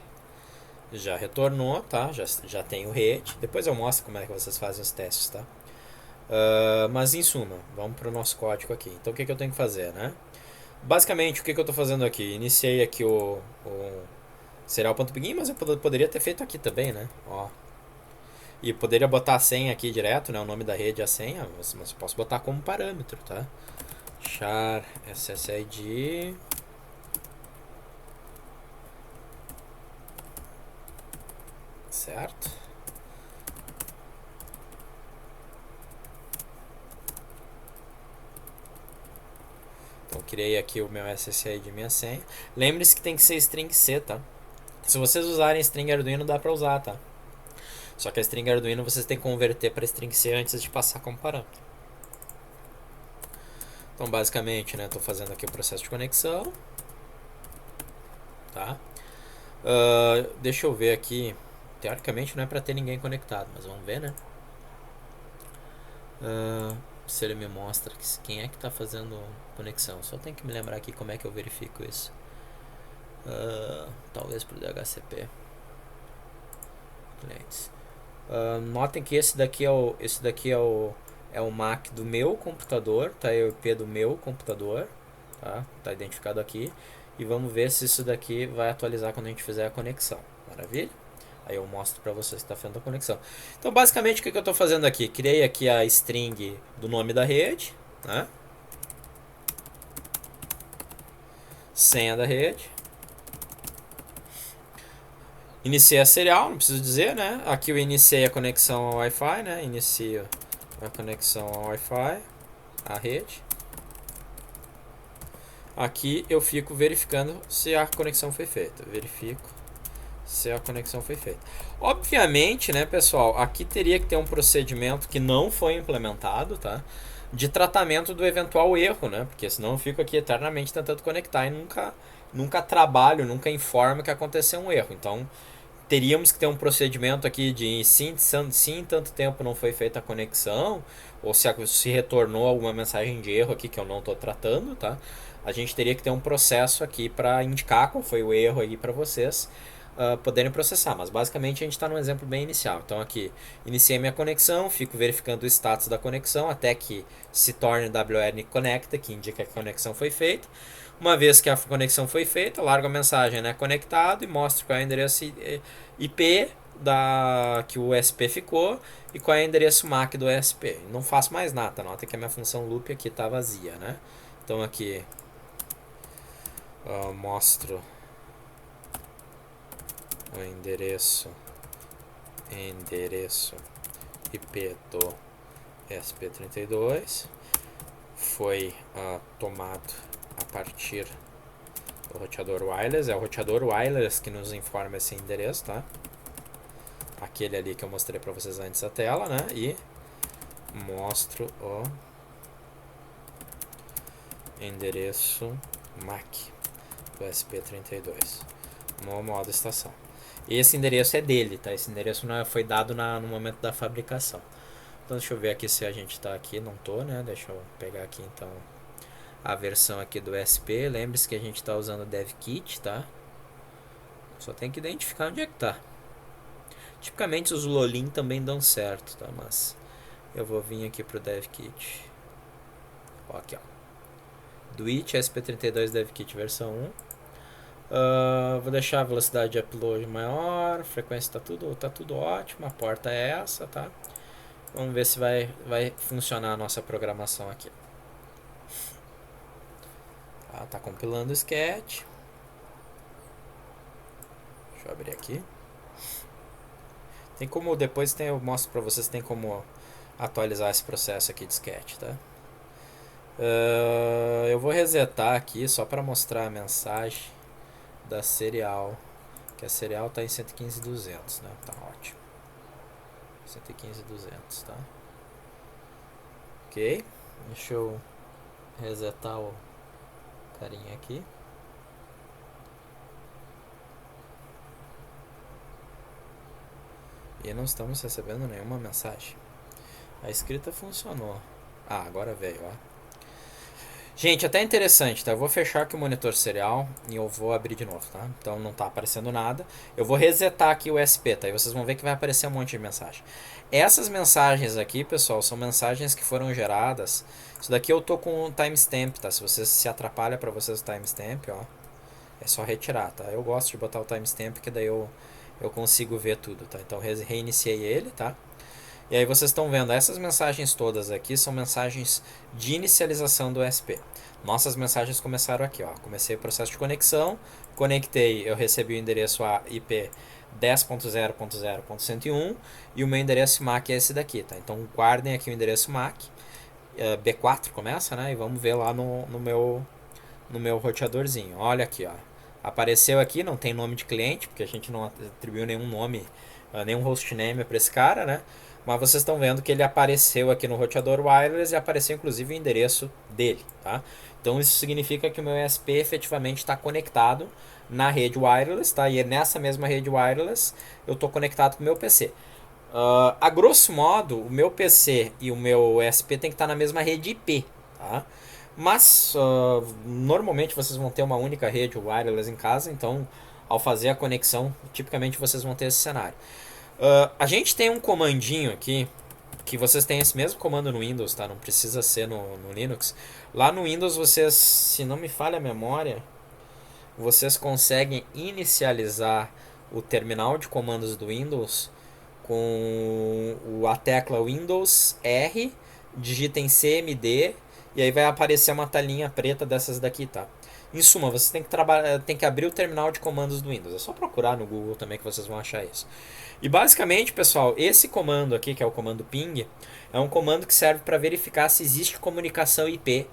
Já retornou, tá? Já tenho rede. Depois eu mostro como é que vocês fazem os testes, tá? Mas em suma, vamos para o nosso código aqui. Então o que eu tenho que fazer, né? Basicamente, o que eu estou fazendo aqui? Iniciei aqui o serial.begin, mas eu poderia ter feito aqui também, né? Ó. E poderia botar a senha aqui direto, né? O nome da rede e a senha, mas posso botar como parâmetro, tá? Char SSID. Certo? Então criei aqui o meu SSID e minha senha. Lembre-se que tem que ser string C, tá? Se vocês usarem string Arduino dá pra usar, tá? Só que a string Arduino vocês têm que converter para string C antes de passar como parâmetro. Então basicamente, né, estou fazendo aqui o processo de conexão. Tá? Deixa eu ver aqui. Teoricamente não é para ter ninguém conectado, mas vamos ver, né? Se ele me mostra quem é que está fazendo conexão. Só tem que me lembrar aqui como é que eu verifico isso. Talvez para o DHCP. Clientes. Notem que esse daqui é o MAC do meu computador, tá? É o IP do meu computador, tá identificado aqui. E vamos ver se isso daqui vai atualizar quando a gente fizer a conexão. Maravilha? Aí eu mostro para vocês que está fazendo a conexão. Então basicamente o que eu estou fazendo aqui? Criei aqui a string do nome da rede, né? Senha da rede. Iniciei a serial, não preciso dizer, né? Aqui eu iniciei a conexão ao Wi-Fi, né? Inicio a conexão ao Wi-Fi, a rede. Aqui eu fico verificando se a conexão foi feita. Verifico se a conexão foi feita. Obviamente, né, pessoal, aqui teria que ter um procedimento que não foi implementado, tá? de tratamento do eventual erro, né? Porque senão eu fico aqui eternamente tentando conectar e nunca trabalho, nunca informo que aconteceu um erro. Então, teríamos que ter um procedimento aqui de se em tanto tempo não foi feita a conexão, ou se retornou alguma mensagem de erro aqui que eu não estou tratando, tá? A gente teria que ter um processo aqui para indicar qual foi o erro aí para vocês poderem processar. Mas basicamente a gente está num exemplo bem inicial. Então aqui, iniciei minha conexão, fico verificando o status da conexão até que se torne WN Connecta, que indica que a conexão foi feita. Uma vez que a conexão foi feita, eu largo a mensagem, né, conectado, e mostro qual é o endereço IP que o SP ficou e qual é o endereço MAC do SP. Não faço mais nada, nota que a minha função loop aqui está vazia, né? Então aqui mostro o endereço IP do SP32 foi tomado a partir do roteador wireless. É o roteador wireless que nos informa esse endereço, tá? Aquele ali que eu mostrei para vocês antes da tela, né? E mostro o endereço MAC do SP32 no modo estação. E esse endereço é dele, tá? Esse endereço não foi dado no momento da fabricação. Então deixa eu ver aqui se a gente tá aqui, não tô, né? Deixa eu pegar aqui então a versão aqui do SP. Lembre-se que a gente tá usando o DevKit, tá? Só tem que identificar onde é que tá. Tipicamente os Lolin também dão certo, tá? Mas eu vou vir aqui pro DevKit. Ó, aqui, ó. Do it SP32 DevKit versão 1. Vou deixar a velocidade de upload maior, frequência tá tudo ótimo, a porta é essa, tá? Vamos ver se vai funcionar a nossa programação aqui. Tá compilando o sketch. Deixa eu abrir aqui. Tem como, depois eu mostro pra vocês, tem como atualizar esse processo aqui de sketch, tá? Eu vou resetar aqui só para mostrar a mensagem da serial, que a serial tá em 115.200, né? Tá ótimo. 115.200, tá? Ok. Deixa eu resetar o carinha aqui. E não estamos recebendo nenhuma mensagem. A escrita funcionou. Agora veio, ó. Gente, até interessante, tá? Eu vou fechar aqui o monitor serial e eu vou abrir de novo, tá? Então não tá aparecendo nada. Eu vou resetar aqui o SP, tá? E vocês vão ver que vai aparecer um monte de mensagem. Essas mensagens aqui, pessoal, são mensagens que foram geradas. Isso daqui eu tô com um timestamp, tá? Se vocês se atrapalha para vocês o timestamp, ó, é só retirar, tá? Eu gosto de botar o timestamp, que daí eu consigo ver tudo, tá? Então reiniciei ele, tá? E aí vocês estão vendo, essas mensagens todas aqui são mensagens de inicialização do SP. Nossas mensagens começaram aqui, ó. Comecei o processo de conexão, conectei, eu recebi o endereço IP 10.0.0.101 e o meu endereço MAC é esse daqui, tá? Então guardem aqui o endereço MAC, B4 começa, né? E vamos ver lá no meu roteadorzinho. Olha aqui, ó. Apareceu aqui, não tem nome de cliente, porque a gente não atribuiu nenhum nome, nenhum hostname para esse cara, né? Mas vocês estão vendo que ele apareceu aqui no roteador wireless e apareceu inclusive o endereço dele, tá? Então isso significa que o meu ESP efetivamente está conectado na rede wireless, tá? E é nessa mesma rede wireless eu estou conectado com o meu PC. A grosso modo, o meu PC e o meu ESP tem que estar na mesma rede IP, tá? Mas normalmente vocês vão ter uma única rede wireless em casa, então ao fazer a conexão, tipicamente vocês vão ter esse cenário. A gente tem um comandinho aqui, que vocês têm esse mesmo comando no Windows, tá? Não precisa ser no Linux. Lá no Windows vocês, se não me falha a memória, vocês conseguem inicializar o terminal de comandos do Windows com a tecla Windows R, digitem CMD e aí vai aparecer uma telinha preta dessas daqui, tá? Em suma, você tem que abrir o terminal de comandos do Windows. É só procurar no Google também que vocês vão achar isso. E basicamente, pessoal, esse comando aqui, que é o comando ping, é um comando que serve para verificar se existe comunicação IP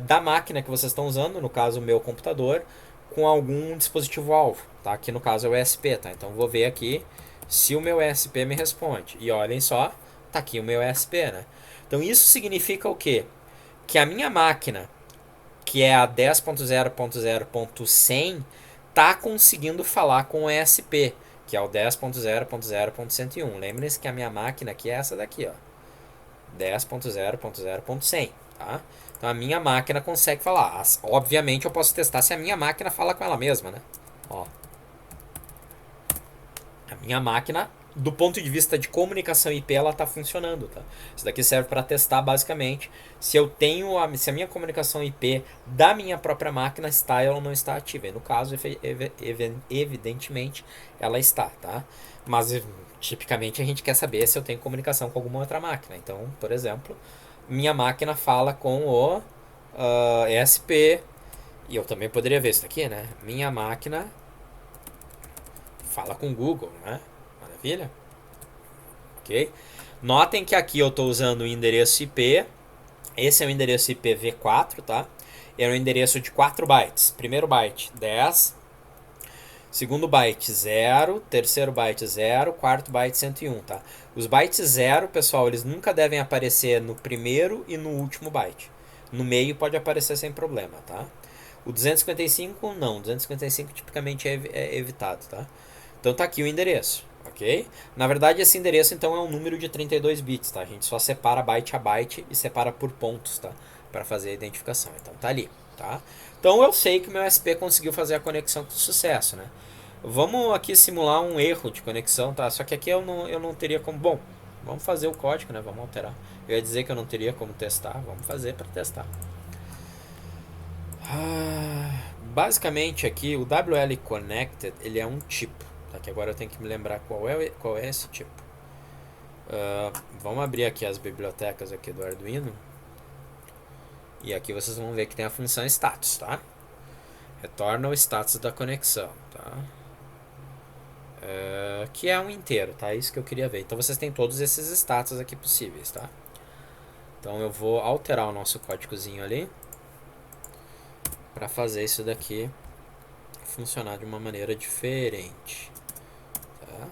da máquina que vocês estão usando, no caso o meu computador, com algum dispositivo alvo, tá? Aqui no caso é o ESP, tá? Então vou ver aqui se o meu ESP me responde. E olhem só, tá aqui o meu ESP, né? Então isso significa o quê? Que a minha máquina, que é a 10.0.0.100, está conseguindo falar com o ESP, que é o 10.0.0.101. Lembrem-se que a minha máquina aqui é essa daqui, ó, 10.0.0.100, tá? Então a minha máquina consegue falar. Obviamente eu posso testar se a minha máquina fala com ela mesma, né? Ó, a minha máquina, do ponto de vista de comunicação IP, ela está funcionando, tá? Isso daqui serve para testar basicamente se eu tenho se a minha comunicação IP da minha própria máquina está ou não está ativa. E no caso, evidentemente, ela está, tá? Mas tipicamente a gente quer saber se eu tenho comunicação com alguma outra máquina. Então, por exemplo, minha máquina fala com o ESP, e eu também poderia ver isso daqui, né? Minha máquina fala com o Google, né? Maravilha? Ok? Notem que aqui eu estou usando o endereço IP. Esse é o endereço IPv4, tá? É um endereço de 4 bytes. Primeiro byte 10, segundo byte 0, terceiro byte 0, quarto byte 101, tá? Os bytes 0, pessoal, eles nunca devem aparecer no primeiro e no último byte. No meio pode aparecer sem problema, tá? O 255 não, 255 tipicamente é evitado, tá? Então tá aqui o endereço, ok? Na verdade esse endereço então é um número de 32 bits, tá? A gente só separa byte a byte e separa por pontos, tá? Para fazer a identificação, então tá ali, tá? Então eu sei que o meu SP conseguiu fazer a conexão com sucesso, né? Vamos aqui simular um erro de conexão, tá? Só que aqui eu não teria como... Bom, vamos fazer o código, né? Vamos alterar. Eu ia dizer que eu não teria como testar, vamos fazer para testar. Basicamente aqui o WL Connected ele é um tipo, tá? Que agora eu tenho que me lembrar qual é esse tipo. Vamos abrir aqui as bibliotecas aqui do Arduino e aqui vocês vão ver que tem a função status, tá? Retorna o status da conexão, tá? Que é um inteiro, tá? Isso que eu queria ver. Então vocês têm todos esses status aqui possíveis, tá? Então eu vou alterar o nosso códigozinho ali para fazer isso daqui funcionar de uma maneira diferente, tá?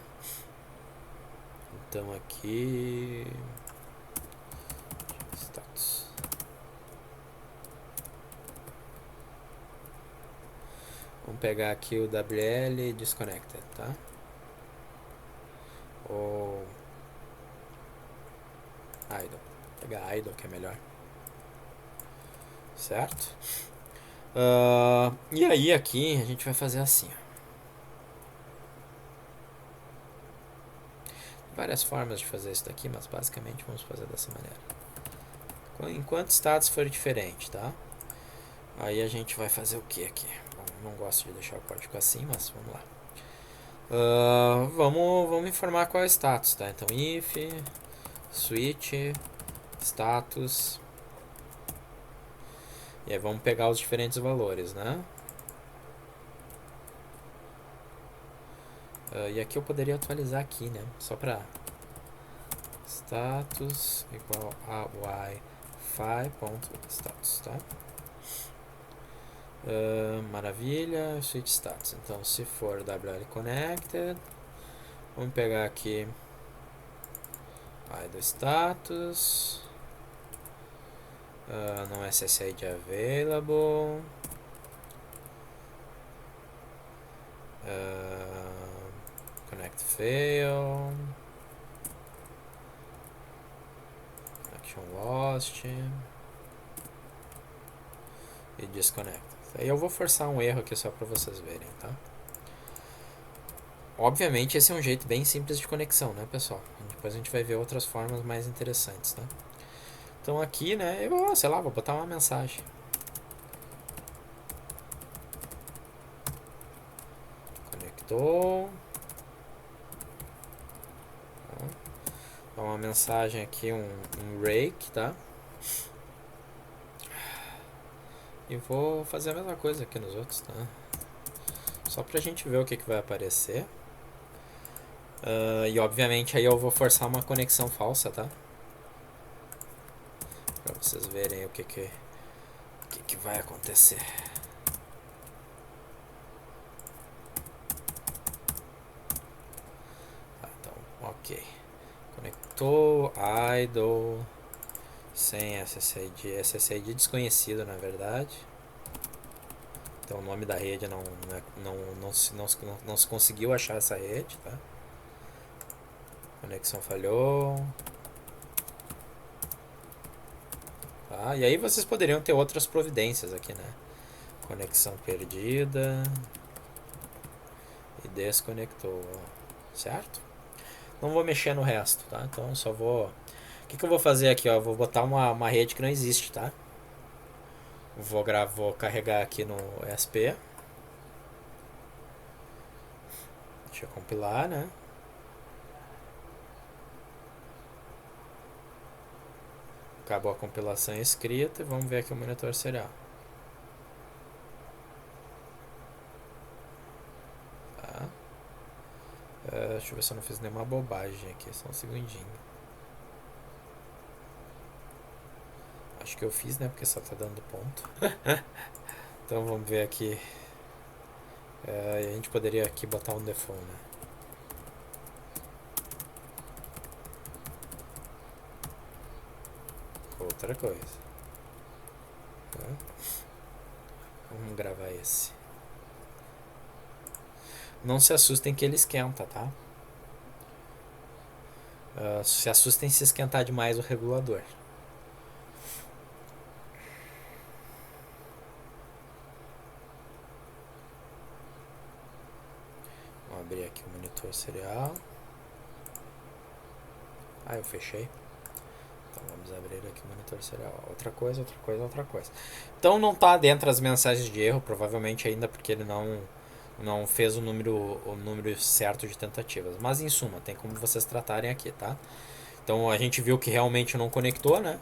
Então aqui status. Vamos pegar aqui o WL disconnected, tá? Ou idle. Vou pegar idle que é melhor, certo? E aí aqui a gente vai fazer assim, ó. Várias formas de fazer isso daqui, mas basicamente vamos fazer dessa maneira. Enquanto status for diferente, tá? Aí a gente vai fazer o que aqui? Bom, não gosto de deixar o código assim, mas vamos lá. Vamos informar qual é o status, tá? Então if switch status, e aí vamos pegar os diferentes valores, né? E aqui eu poderia atualizar aqui, né? Só para status igual a wi-fi.status, tá? Maravilha, switch status. Então se for WL connected, vamos pegar aqui idle status, não SSH available, connect fail, connection lost e disconnect. Aí eu vou forçar um erro aqui só para vocês verem, tá? Obviamente esse é um jeito bem simples de conexão, né, pessoal? Depois a gente vai ver outras formas mais interessantes, tá? Então aqui, né, eu, sei lá, vou botar uma mensagem. Conectou. Dá uma mensagem aqui, um rake, tá? E vou fazer a mesma coisa aqui nos outros, tá? Só pra gente ver o que vai aparecer. E obviamente aí eu vou forçar uma conexão falsa, tá? Pra vocês verem o que vai acontecer. Tá, então, ok. Conectou, idle, sem SSID desconhecido, na verdade. Então o nome da rede não se conseguiu achar essa rede, tá? Conexão falhou. Tá? E aí vocês poderiam ter outras providências aqui, né? Conexão perdida. E desconectou, certo? Não vou mexer no resto, tá? Então só vou... O que eu vou fazer aqui, ó? Vou botar uma rede que não existe, tá? Vou carregar aqui no ESP. Deixa eu compilar, né? Acabou a compilação escrita e vamos ver aqui o monitor serial. Tá. Deixa eu ver se eu não fiz nenhuma bobagem aqui, só um segundinho. Acho que eu fiz, né? Porque só tá dando ponto. Então vamos ver aqui. A gente poderia aqui botar um default, né? Outra coisa. Vamos gravar esse. Não se assustem que ele esquenta, tá? Se assustem se esquentar demais o regulador. Vamos abrir aqui o monitor serial. Eu fechei. Então vamos abrir aqui o monitor serial. Outra coisa. Então não está dentro das mensagens de erro, provavelmente ainda porque ele não fez o número certo de tentativas. Mas em suma, tem como vocês tratarem aqui, tá? Então a gente viu que realmente não conectou, né?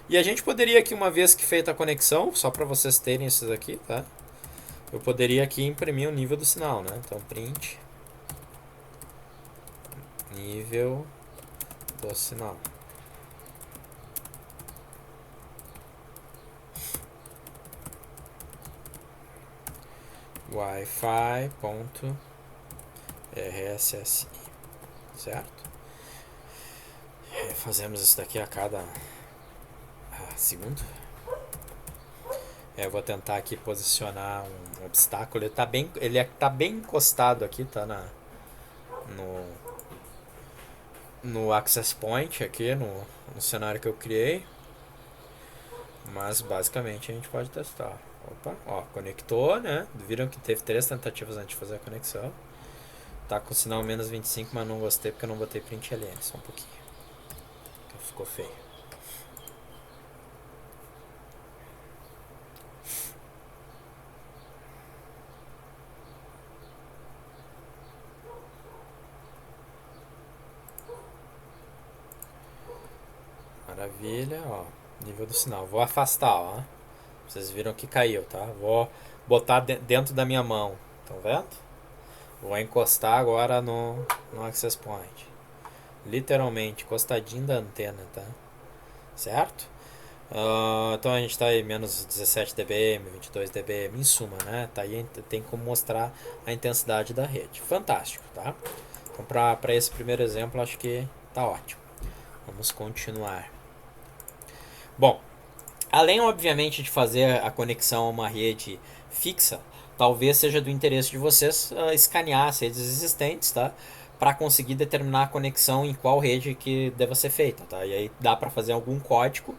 E a gente poderia aqui, uma vez que feita a conexão, só para vocês terem esses aqui, tá? Eu poderia aqui imprimir o nível do sinal, né? Então print nível do sinal. Wi-Fi.rSSI, certo? Fazemos isso daqui a cada segundo. Eu vou tentar aqui posicionar um obstáculo. Ele tá bem encostado aqui, tá no access point aqui, no cenário que eu criei. Mas basicamente a gente pode testar. Opa, ó, conectou, né? Viram que teve 3 tentativas antes de fazer a conexão. Tá com o sinal menos 25, mas não gostei porque eu não botei print LN, só um pouquinho. Então ficou feio. Maravilha, ó. Nível do sinal. Vou afastar, ó. Vocês viram que caiu, tá? Vou botar dentro da minha mão. Estão vendo? Vou encostar agora no access point. Literalmente, encostadinho da antena, tá? Certo? Então a gente tá aí menos 17 dBm, 22 dBm, em suma, né? Tá aí, tem como mostrar a intensidade da rede. Fantástico, tá? Então para esse primeiro exemplo, acho que tá ótimo. Vamos continuar. Bom, além obviamente de fazer a conexão a uma rede fixa, talvez seja do interesse de vocês escanear as redes existentes, tá? Para conseguir determinar a conexão em qual rede que deva ser feita, tá? E aí dá para fazer algum código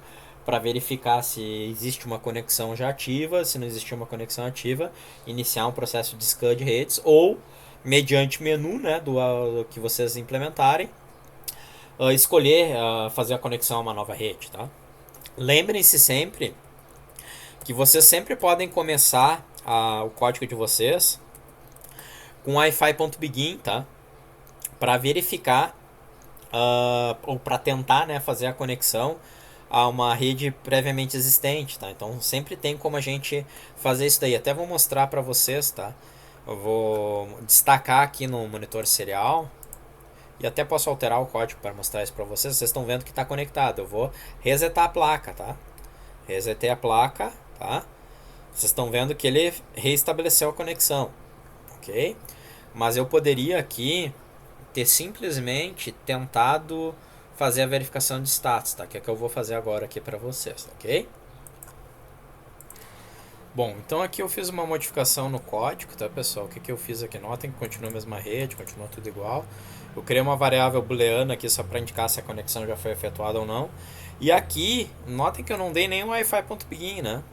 para verificar se existe uma conexão já ativa, se não existe uma conexão ativa, iniciar um processo de scan de redes ou, mediante menu, né, do que vocês implementarem, escolher fazer a conexão a uma nova rede, tá? Lembrem-se sempre que vocês sempre podem começar o código de vocês com wi-fi.begin, tá? Para verificar ou para tentar, né, fazer a conexão a uma rede previamente existente, tá? Então sempre tem como a gente fazer isso daí. Até vou mostrar para vocês, tá? Eu vou destacar aqui no monitor serial e até posso alterar o código para mostrar isso para vocês. Vocês estão vendo que está conectado. Eu vou resetar a placa, tá? Resetei a placa, tá? Vocês estão vendo que ele reestabeleceu a conexão, ok? Mas eu poderia aqui ter simplesmente tentado fazer a verificação de status, tá? Que é o que eu vou fazer agora aqui para vocês, ok? Bom, então aqui eu fiz uma modificação no código, tá, pessoal? O que eu fiz aqui? Notem que continua a mesma rede, continua tudo igual. Eu criei uma variável booleana aqui só para indicar se a conexão já foi efetuada ou não. E aqui, notem que eu não dei nenhum wi-fi.begin, né?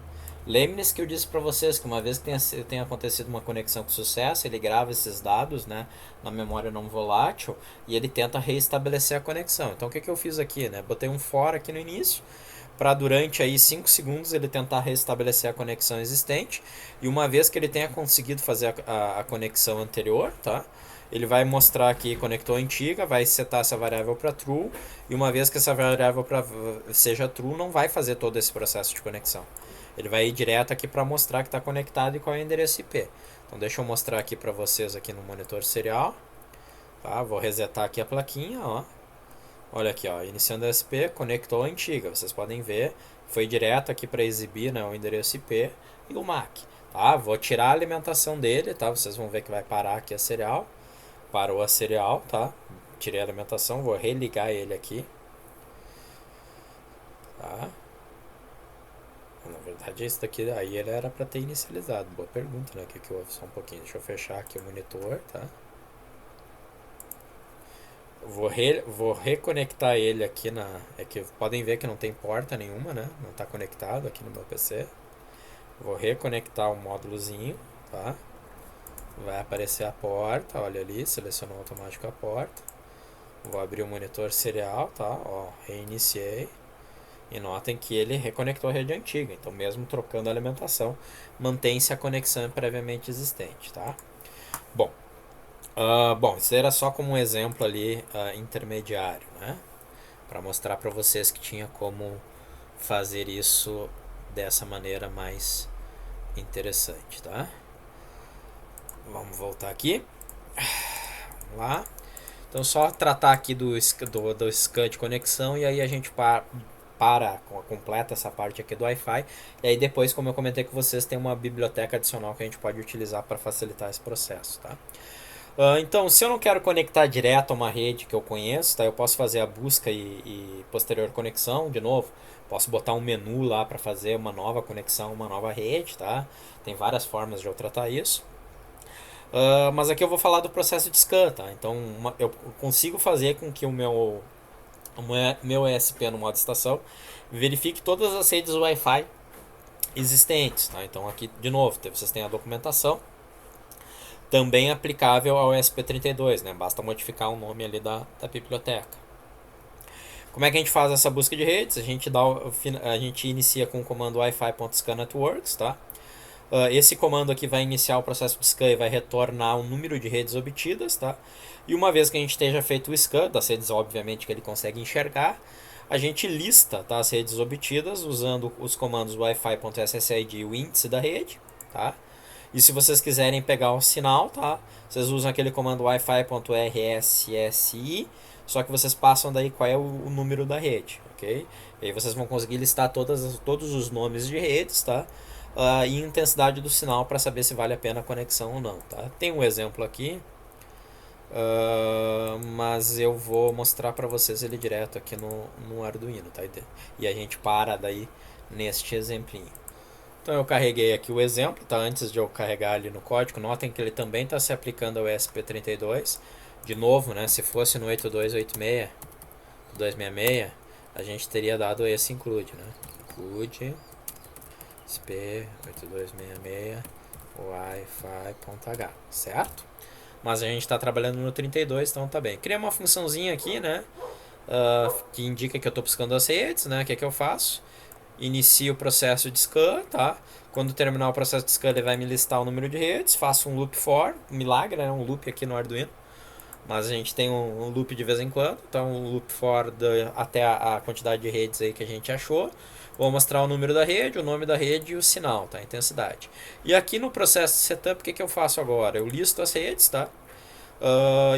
Lembre-se que eu disse para vocês que uma vez que tenha acontecido uma conexão com sucesso, ele grava esses dados, né, na memória não volátil e ele tenta reestabelecer a conexão. Então o que eu fiz aqui, né? Botei um for aqui no início para durante aí 5 segundos ele tentar restabelecer a conexão existente, e uma vez que ele tenha conseguido fazer a conexão anterior, tá? Ele vai mostrar que conectou a antiga, vai setar essa variável para true, e uma vez que essa variável seja true, não vai fazer todo esse processo de conexão. Ele vai ir direto aqui para mostrar que está conectado e qual é o endereço IP. Então deixa eu mostrar aqui para vocês aqui no monitor serial. Tá? Vou resetar aqui a plaquinha, ó. Olha aqui, ó, iniciando a SP, conectou a antiga. Vocês podem ver, foi direto aqui para exibir, né, o endereço IP e o MAC. Tá? Vou tirar a alimentação dele, tá? Vocês vão ver que vai parar aqui a serial. Parou a serial, tá? Tirei a alimentação, vou religar ele aqui. Tá? Na verdade, esse daqui, aí ele era para ter inicializado. Boa pergunta, né? O que houve? Só um pouquinho. Deixa eu fechar aqui o monitor, tá? Vou reconectar ele aqui na... É que podem ver que não tem porta nenhuma, né? Não está conectado aqui no meu PC. Vou reconectar o módulozinho, tá? Vai aparecer a porta, olha ali, selecionou automático a porta. Vou abrir o monitor serial, tá? Ó, reiniciei. E notem que ele reconectou a rede antiga. Então mesmo trocando a alimentação, mantém-se a conexão previamente existente, tá? Bom, bom, isso era só como um exemplo ali intermediário, né? Para mostrar para vocês que tinha como fazer isso dessa maneira mais interessante, tá? Vamos voltar aqui. Vamos lá. Então só tratar aqui do scan de conexão e aí a gente completa essa parte aqui do Wi-Fi. E aí depois, como eu comentei com vocês, tem uma biblioteca adicional que a gente pode utilizar para facilitar esse processo, tá? Então, se eu não quero conectar direto a uma rede que eu conheço, tá? Eu posso fazer a busca e posterior conexão de novo. Posso botar um menu lá para fazer uma nova conexão, uma nova rede, tá? Tem várias formas de eu tratar isso. Mas aqui eu vou falar do processo de scan, tá? Então, eu consigo fazer com que o meu ESP no modo estação verifique todas as redes Wi-Fi existentes, tá? Então aqui de novo vocês têm a documentação também aplicável ao ESP32, né? Basta modificar o nome ali da biblioteca. Como é que a gente faz essa busca de redes? A gente inicia com o comando wi-fi.scan_networks, tá? Esse comando aqui vai iniciar o processo de scan e vai retornar o número de redes obtidas, tá? E uma vez que a gente esteja feito o scan, das redes obviamente que ele consegue enxergar, a gente lista, tá, as redes obtidas usando os comandos wi-fi.ssid e o índice da rede, tá? E se vocês quiserem pegar o sinal, tá, vocês usam aquele comando wi-fi.rssi, só que vocês passam daí qual é o número da rede, ok? E aí vocês vão conseguir listar todos os nomes de redes, tá? E intensidade do sinal para saber se vale a pena a conexão ou não, tá? Tem um exemplo aqui, mas eu vou mostrar para vocês ele direto aqui no Arduino, tá? E a gente para daí neste exemplinho. Então eu carreguei aqui o exemplo, tá? Antes de eu carregar ali no código, notem que ele também está se aplicando ao ESP32. De novo, né? Se fosse no 8286, 266, a gente teria dado esse include, né? Include SP8266 Wi-Fi.h, certo? Mas a gente está trabalhando no 32, então tá bem. Criei uma funçãozinha aqui, né? Que indica que eu estou buscando as redes, né? O que é que eu faço? Inicio o processo de scan, tá? Quando terminar o processo de scan, ele vai me listar o número de redes. Faço um loop for, milagre, né? Um loop aqui no Arduino. Mas a gente tem um loop de vez em quando. Então, um loop for até a quantidade de redes aí que a gente achou. Vou mostrar o número da rede, o nome da rede e o sinal, tá? A intensidade. E aqui no processo de setup, o que eu faço agora? Eu listo as redes, tá?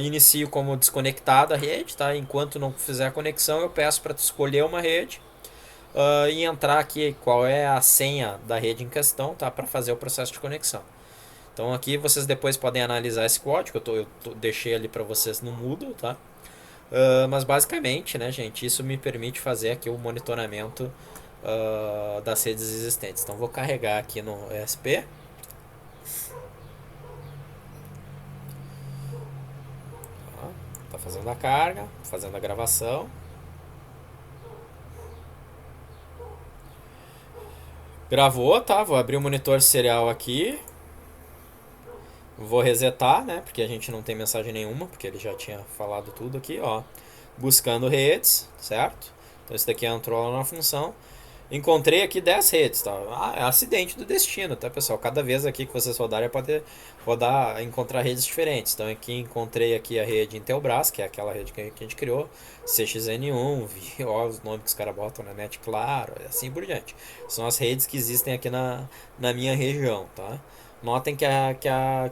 Inicio como desconectada a rede, tá? Enquanto não fizer a conexão, eu peço para escolher uma rede. E entrar aqui qual é a senha da rede em questão, tá? Para fazer o processo de conexão. Então aqui vocês depois podem analisar esse código, eu deixei ali para vocês no Moodle, tá? Mas basicamente, né, gente, isso me permite fazer aqui o monitoramento das redes existentes. Então vou carregar aqui no ESP. Tá fazendo a carga, fazendo a gravação. Gravou, tá? Vou abrir o monitor serial aqui. Vou resetar, né? Porque a gente não tem mensagem nenhuma, porque ele já tinha falado tudo aqui, ó. Buscando redes, certo? Então isso daqui entrou lá na função. Encontrei aqui 10 redes, tá? É acidente do destino, tá, pessoal? Cada vez aqui que vocês rodarem pode rodar, encontrar redes diferentes. Então aqui encontrei aqui a rede Intelbras, que é aquela rede que a gente criou, CXN1, ó, os nomes que os caras botam na net, claro, assim por diante. São as redes que existem aqui na minha região, tá? Notem que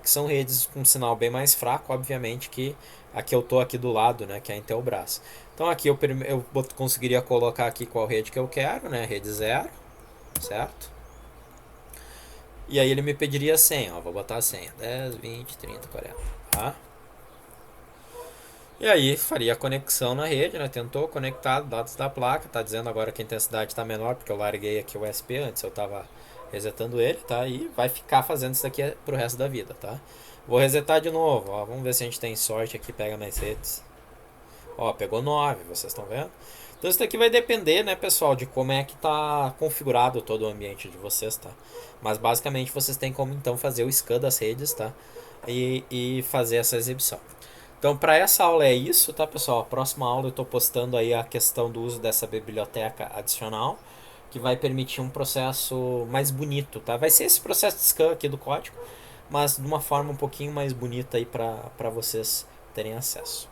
são redes com sinal bem mais fraco, obviamente, que a que eu tô aqui do lado, né, que é a Intelbras. Então aqui eu conseguiria colocar aqui qual rede que eu quero, né, rede 0, certo? E aí ele me pediria a senha, ó, vou botar a senha, 10, 20, 30, 40, tá? E aí faria a conexão na rede, né, tentou conectar dados da placa, tá dizendo agora que a intensidade está menor, porque eu larguei aqui o SP, antes eu tava resetando ele, tá? E vai ficar fazendo isso aqui pro resto da vida, tá? Vou resetar de novo, ó, vamos ver se a gente tem sorte aqui, pega mais redes. Ó, pegou 9, vocês estão vendo? Então isso daqui vai depender, né, pessoal, de como é que tá configurado todo o ambiente de vocês, tá? Mas basicamente vocês têm como então fazer o scan das redes, tá? E fazer essa exibição. Então para essa aula é isso, tá, pessoal? A próxima aula eu estou postando aí a questão do uso dessa biblioteca adicional, que vai permitir um processo mais bonito, tá? Vai ser esse processo de scan aqui do código, mas de uma forma um pouquinho mais bonita aí para vocês terem acesso.